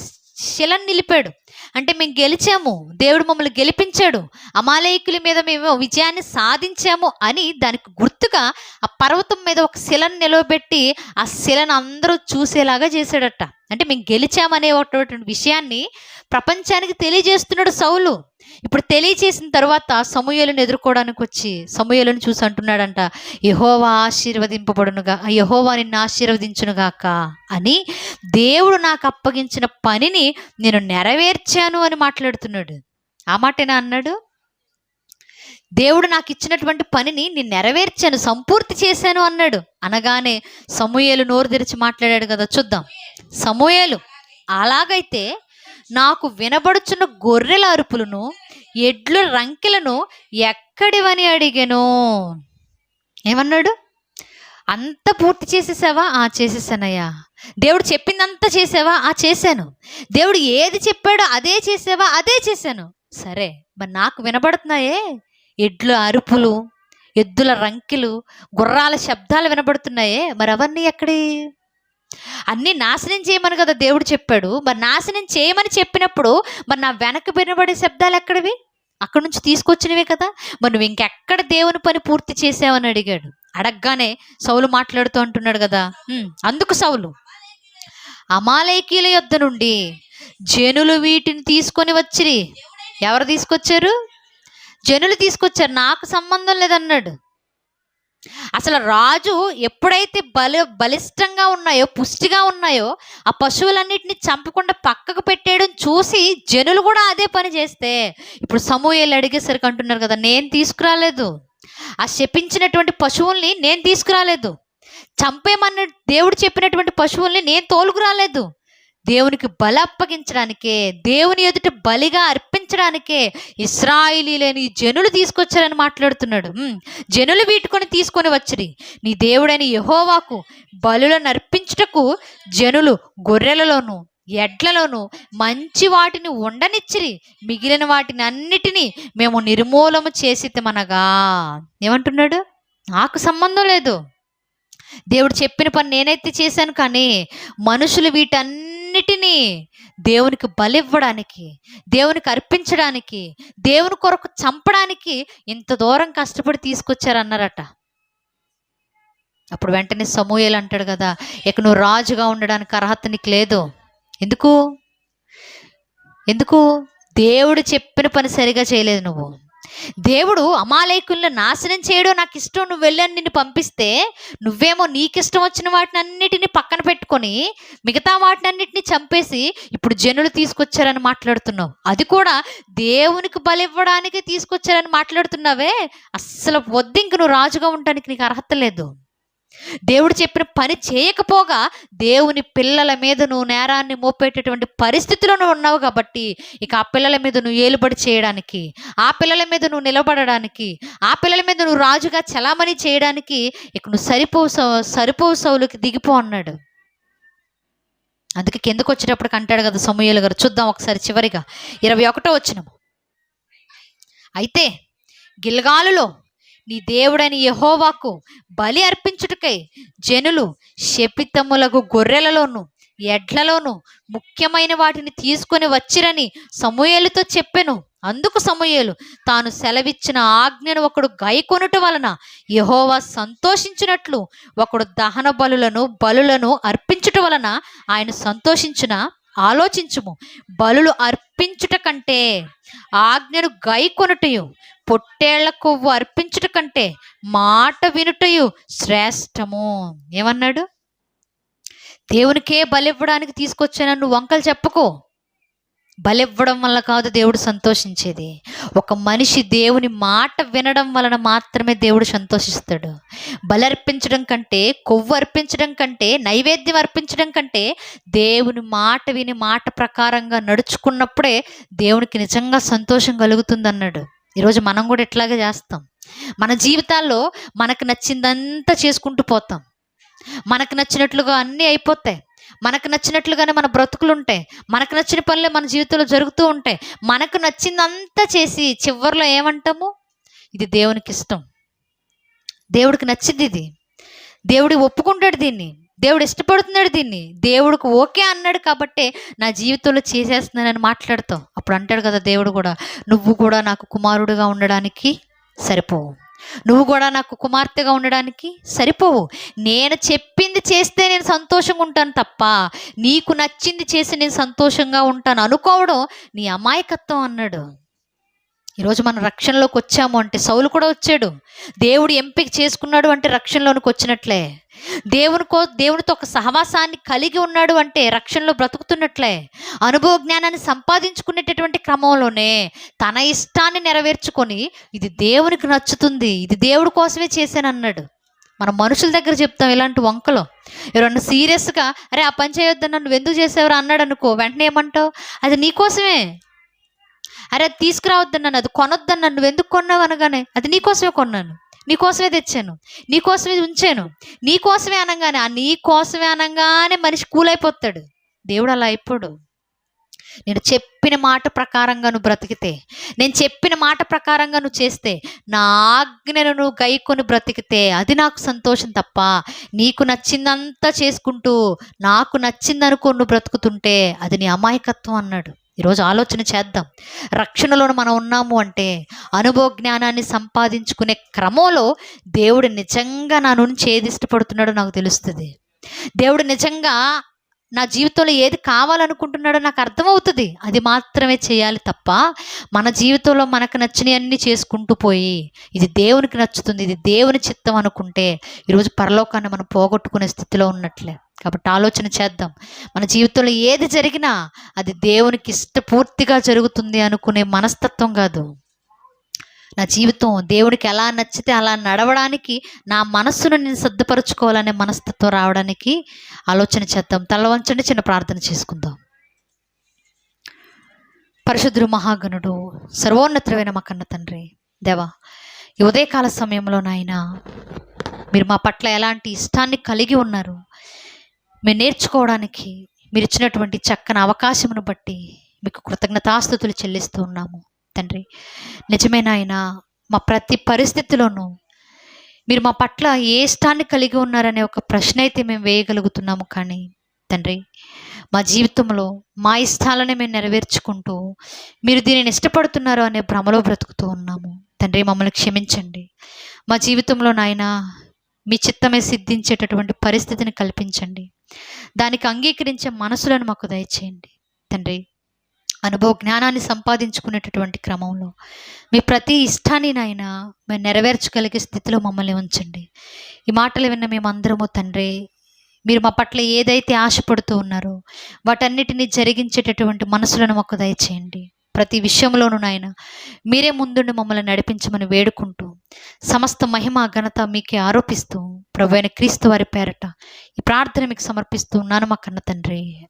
శిలను నిలిపాడు. అంటే మేము గెలిచాము, దేవుడు మమ్మల్ని గెలిపించాడు, అమాలేకుల మీద మేము విజయాన్ని సాధించాము అని దానికి గుర్తుగా ఆ పర్వతం మీద ఒక శిలను నిలవబెట్టి ఆ శిలను అందరూ చూసేలాగా చేశాడట. అంటే మేము గెలిచామనే ఒక విషయాన్ని ప్రపంచానికి తెలియజేస్తున్నాడు సౌలు. ఇప్పుడు తెలియచేసిన తర్వాత సమూయేలును ఎదుర్కోవడానికి వచ్చి సమూయేలును చూసి అంటున్నాడంట, యెహోవా ఆశీర్వదింపబడునుగా, యెహోవా నిన్ను ఆశీర్వదించునుగాక అని, దేవుడు నాకు అప్పగించిన పనిని నేను నెరవేర్చాను అని మాట్లాడుతున్నాడు. ఆ మాటేనా అన్నాడు? దేవుడు నాకు ఇచ్చినటువంటి పనిని నేను నెరవేర్చాను, సంపూర్తి చేశాను అన్నాడు. అనగానే సమూయేలు నోరు తెరిచి మాట్లాడాడు కదా, చూద్దాం. సమూయేలు, అలాగైతే నాకు వినబడుచున్న గొర్రెల అరుపులను ఎడ్ల రంకెలను ఎక్కడివని అడిగాను. ఏమన్నాడు? అంత పూర్తి చేసేసావా? చేసేసానయ్యా. దేవుడు చెప్పిందంతా చేసావా? చేశాను. దేవుడు ఏది చెప్పాడో అదే చేసావా? అదే చేశాను. సరే, మరి నాకు వినబడుతున్నాయే ఎడ్ల అరుపులు, ఎద్దుల రంకెలు, గుర్రాల శబ్దాలు వినబడుతున్నాయే, మరి అవన్నీ ఎక్కడి? అన్నీ నాశనం చేయమని కదా దేవుడు చెప్పాడు. మరి నాశనం చేయమని చెప్పినప్పుడు మరి నా వెనక వినబడే శబ్దాలు ఎక్కడివి? అక్కడి నుంచి తీసుకొచ్చినవే కదా. మరి నువ్వు ఇంకెక్కడ దేవుని పని పూర్తి చేసావని అడిగాడు. అడగగానే సౌలు మాట్లాడుతూ అంటున్నాడు కదా, అందుకు సౌలు, అమాలేకీయుల యొద్ద నుండి జనులు వీటిని తీసుకొని వచ్చిరి. ఎవరు తీసుకొచ్చారు? జనులు తీసుకొచ్చారు, నాకు సంబంధం లేదన్నాడు. అసలు రాజు ఎప్పుడైతే బలిష్టంగా ఉన్నాయో, పుష్టిగా ఉన్నాయో, ఆ పశువులన్నిటిని చంపకుండా పక్కకు పెట్టేయడం చూసి జనులు కూడా అదే పని చేస్తే, ఇప్పుడు సమూయేలు అడిగేసరికి అంటున్నారు కదా, నేను తీసుకురాలేదు, ఆ శపించినటువంటి పశువుల్ని నేను తీసుకురాలేదు, చంపేమన్న దేవుడు చెప్పినటువంటి పశువుల్ని నేను తోలుకురాలేదు, దేవునికి బలి అప్పగించడానికే, దేవుని ఎదుట బలిగా అర్పించడానికే ఇశ్రాయేలీయులని జనులు తీసుకొచ్చారని మాట్లాడుతున్నాడు. జనులు వీటుకొని తీసుకొని వచ్చిరి. నీ దేవుడైన యెహోవాకు బలులను అర్పించుటకు జనులు గొర్రెలలోను ఎడ్లలోను మంచి వాటిని ఉండనిచ్చిరి, మిగిలిన వాటిని అన్నిటినీ మేము నిర్మూలము చేసితమనగా. ఏమంటున్నాడు? నాకు సంబంధం లేదు, దేవుడు చెప్పిన పని నేనైతే చేశాను, కానీ మనుషులు వీటన్నిటినీ దేవునికి బలివ్వడానికి, దేవునికి అర్పించడానికి, దేవుని కొరకు చంపడానికి ఇంత దూరం కష్టపడి తీసుకొచ్చారన్నారట. అప్పుడు వెంటనే సమూయేలు అంటాడు కదా, ఇక నువ్వు రాజుగా ఉండడానికి అర్హత నీకు లేదు. ఎందుకు? దేవుడు చెప్పిన పని సరిగా చేయలేదు నువ్వు. దేవుడు అమాలేకులను నాశనం చేయడం నాకు ఇష్టం, నువ్వు వెళ్ళని నిన్ను పంపిస్తే నువ్వేమో నీకిష్టం వచ్చిన వాటిని అన్నిటిని పక్కన పెట్టుకొని మిగతా వాటిని అన్నిటిని చంపేసి ఇప్పుడు జనులు తీసుకొచ్చారని మాట్లాడుతున్నావు. అది కూడా దేవునికి బలి ఇవ్వడానికి తీసుకొచ్చారని మాట్లాడుతున్నావే. అస్సలు వద్దు, ఇంక నువ్వు రాజుగా ఉండడానికి నీకు అర్హత లేదు. దేవుడు చెప్పిన పని చేయకపోగా దేవుని పిల్లల మీద నువ్వు నేరాన్ని మోపేటటువంటి పరిస్థితిలో నువ్వు ఉన్నావు కాబట్టి, ఇక ఆ పిల్లల మీద నువ్వు ఏలుబడి చేయడానికి, ఆ పిల్లల మీద నువ్వు నిలబడడానికి, ఆ పిల్లల మీద నువ్వు రాజుగా చలామణి చేయడానికి ఇక నువ్వు సరిపోవు సౌలుకి దిగిపో అన్నాడు. అందుకే కిందకు వచ్చేటప్పటికి అంటాడు కదా సమూయేలు గారు, చూద్దాం ఒకసారి చివరిగా 21వ వచనం. అయితే గిల్గాలులో నీ దేవుడైన యెహోవాకు బలి అర్పించుటకై జనులు శపితములకు గొర్రెలలోను ఎడ్లలోను ముఖ్యమైన వాటిని తీసుకొని వచ్చిరని సమూయేలుతో చెప్పెను. అందుకు సమూయేలు తాను సెలవిచ్చిన ఆజ్ఞను ఒకడు గైకొనుట వలన యెహోవా సంతోషించినట్లు ఒకడు దహన బలులను అర్పించుట వలన ఆయన సంతోషించున. ఆలోచించుము, బలులు అర్పించుట కంటే ఆజ్ఞను గైకొనుటయు, పొట్టేళ్ల కొవ్వు అర్పించుట కంటే మాట వినుటయు శ్రేష్టము. ఏమన్నాడు? దేవునికే బలి ఇవ్వడానికి తీసుకొచ్చాను, నువ్వు వంకలు చెప్పుకో. బలివ్వడం వల్ల కాదు దేవుడు సంతోషించేది. ఒక మనిషి దేవుని మాట వినడం వలన మాత్రమే దేవుడు సంతోషిస్తాడు. బలర్పించడం కంటే, కొవ్వు అర్పించడం కంటే, నైవేద్యం అర్పించడం కంటే దేవుని మాట విని మాట ప్రకారంగా నడుచుకున్నప్పుడే దేవునికి నిజంగా సంతోషం కలుగుతుందన్నాడు. ఈరోజు మనం కూడా ఇట్లాగే చేస్తాం. మన జీవితాల్లో మనకు నచ్చిందంతా చేసుకుంటూ పోతాం. మనకు నచ్చినట్లుగా అన్నీ అయిపోతాయి. మనకు నచ్చినట్లుగానే మన బ్రతుకులు ఉంటాయి. మనకు నచ్చిన పనులే మన జీవితంలో జరుగుతూ ఉంటాయి. మనకు నచ్చిందంతా చేసి చివరిలో ఏమంటాము? ఇది దేవునికి ఇష్టం, దేవుడికి నచ్చింది, ఇది దేవుడు ఒప్పుకుంటాడు, దీన్ని దేవుడు ఇష్టపడుతున్నాడు, దీన్ని దేవుడికి ఓకే అన్నాడు కాబట్టే నా జీవితంలో చేసేస్తున్నానని మాట్లాడతావు. అప్పుడు అంటాడు కదా దేవుడు కూడా, నువ్వు కూడా నాకు కుమారుడుగా ఉండడానికి సరిపోవు, నువ్వు కూడా నాకు కుమార్తెగా ఉండడానికి సరిపోవు. నేను చెప్పింది చేస్తే నేను సంతోషంగా ఉంటాను తప్ప నీకు నచ్చింది చేసి నేను సంతోషంగా ఉంటాను అనుకోవడం నీ అమాయకత్వం అన్నాడు. ఈరోజు మనం రక్షణలోకి వచ్చాము అంటే, సౌలు కూడా వచ్చాడు, దేవుడు ఎంపిక చేసుకున్నాడు అంటే రక్షణలోనికి వచ్చినట్లే. దేవునితో ఒక సహవాసాన్ని కలిగి ఉన్నాడు అంటే రక్షణలో బ్రతుకుతున్నట్లే. అనుభవ జ్ఞానాన్ని సంపాదించుకునేటటువంటి క్రమంలోనే తన ఇష్టాన్ని నెరవేర్చుకొని ఇది దేవునికి నచ్చుతుంది, ఇది దేవుడి కోసమే చేశాను అన్నాడు. మనం మనుషుల దగ్గర చెప్తాం ఇలాంటి వంకలు. ఎవరన్నా సీరియస్గా అరే ఆ పని చేయొద్దన్నా నువ్వు ఎందుకు చేసేవారు అన్నాడు అనుకో, వెంటనే ఏమంటావు? అది నీకోసమే. అరే అది తీసుకురావద్దన్నాను, అది కొనొద్దన్నాను, నువ్వు ఎందుకు కొన్నావు అనగానే అది నీకోసమే కొన్నాను, నీకోసమే తెచ్చాను, నీకోసమే ఉంచాను, నీకోసమే అనగానే ఆ నీకోసమే అనగానే మనిషి కూలైపోతాడు. దేవుడు అలా అయిపోడు. నేను చెప్పిన మాట ప్రకారంగా నువ్వు బ్రతికితే, నేను చెప్పిన మాట ప్రకారంగా నువ్వు చేస్తే, నా ఆజ్ఞను నువ్వు గైకొని బ్రతికితే అది నాకు సంతోషం తప్ప నీకు నచ్చిందంతా చేసుకుంటూ నాకు నచ్చిందనుకో నువ్వు బ్రతుకుతుంటే అది నీ అమాయకత్వం అన్నాడు. ఈరోజు ఆలోచన చేద్దాం. రక్షణలో మనం ఉన్నాము అంటే అనుభవ జ్ఞానాన్ని సంపాదించుకునే క్రమంలో దేవుడు నిజంగా నా నుంచి ఏది ఇష్టపడుతున్నాడో నాకు తెలుస్తుంది. దేవుడు నిజంగా నా జీవితంలో ఏది కావాలనుకుంటున్నాడో నాకు అర్థమవుతుంది. అది మాత్రమే చేయాలి తప్ప మన జీవితంలో మనకు నచ్చినవన్నీ చేసుకుంటూ పోయి ఇది దేవునికి నచ్చుతుంది, ఇది దేవుని చిత్తం అనుకుంటే ఈరోజు పరలోకాన్ని మనం పోగొట్టుకునే స్థితిలో ఉన్నట్లే. కాబట్టి ఆలోచన చేద్దాం. మన జీవితంలో ఏది జరిగినా అది దేవునికి ఇష్టపూర్తిగా జరుగుతుంది అనుకునే మనస్తత్వం కాదు. నా జీవితం దేవుడికి ఎలా నచ్చితే అలా నడవడానికి నా మనస్సును నేను సిద్ధపరచుకోవాలనే మనస్తత్వం రావడానికి ఆలోచన చేద్దాం. తల వంచండి, చిన్న ప్రార్థన చేసుకుందాం. పరిశుద్ధుడు, మహాగణుడు, సర్వోన్నతుడైన మా కన్న తండ్రి దేవా, ఈ ఉదయకాల సమయంలో నాయనా మీరు మా పట్ల ఎలాంటి ఇష్టాన్ని కలిగి ఉన్నారు మేము నేర్చుకోవడానికి మీరు ఇచ్చినటువంటి చక్కని అవకాశమును బట్టి మీకు కృతజ్ఞతాస్తుతులు చెల్లిస్తూ ఉన్నాము తండ్రి. నిజమైన ఆయన మా ప్రతి పరిస్థితిలోనూ మీరు మా పట్ల ఏ ఇష్టాన్ని కలిగి ఉన్నారనే ఒక ప్రశ్న అయితే మేము వేయగలుగుతున్నాము. కానీ తండ్రి మా జీవితంలో మా ఇష్టాలనే మేము నెరవేర్చుకుంటూ మీరు దీనిని ఇష్టపడుతున్నారు అనే భ్రమలో బ్రతుకుతూ ఉన్నాము తండ్రి. మమ్మల్ని క్షమించండి. మా జీవితంలో నాయన మీ చిత్తమే సిద్ధించేటటువంటి పరిస్థితిని కల్పించండి. దానికి అంగీకరించే మనసులను మాకు దయచేయండి తండ్రి. అనుభవ జ్ఞానాన్ని సంపాదించుకునేటటువంటి క్రమంలో మీ ప్రతి ఇష్టాన్ని నాయనా మేము నెరవేర్చగలిగే స్థితిలో మమ్మల్ని ఉంచండి. ఈ మాటలు విన్న మేమందరము తండ్రి మీరు మా పట్ల ఏదైతే ఆశపడుతూ ఉన్నారో వాటన్నిటినీ జరిగించేటటువంటి మనసులను మాకు దయచేయండి. ప్రతి విషయంలోనూ నాయన మీరే ముందుండి మమ్మల్ని నడిపించమని వేడుకుంటూ సమస్త మహిమ ఘనత మీకే ఆరోపిస్తూ ప్రభువైన క్రీస్తు వారి పేరట ఈ ప్రార్థన మీకు సమర్పిస్తూ ఉన్నాను మా కన్న తండ్రి.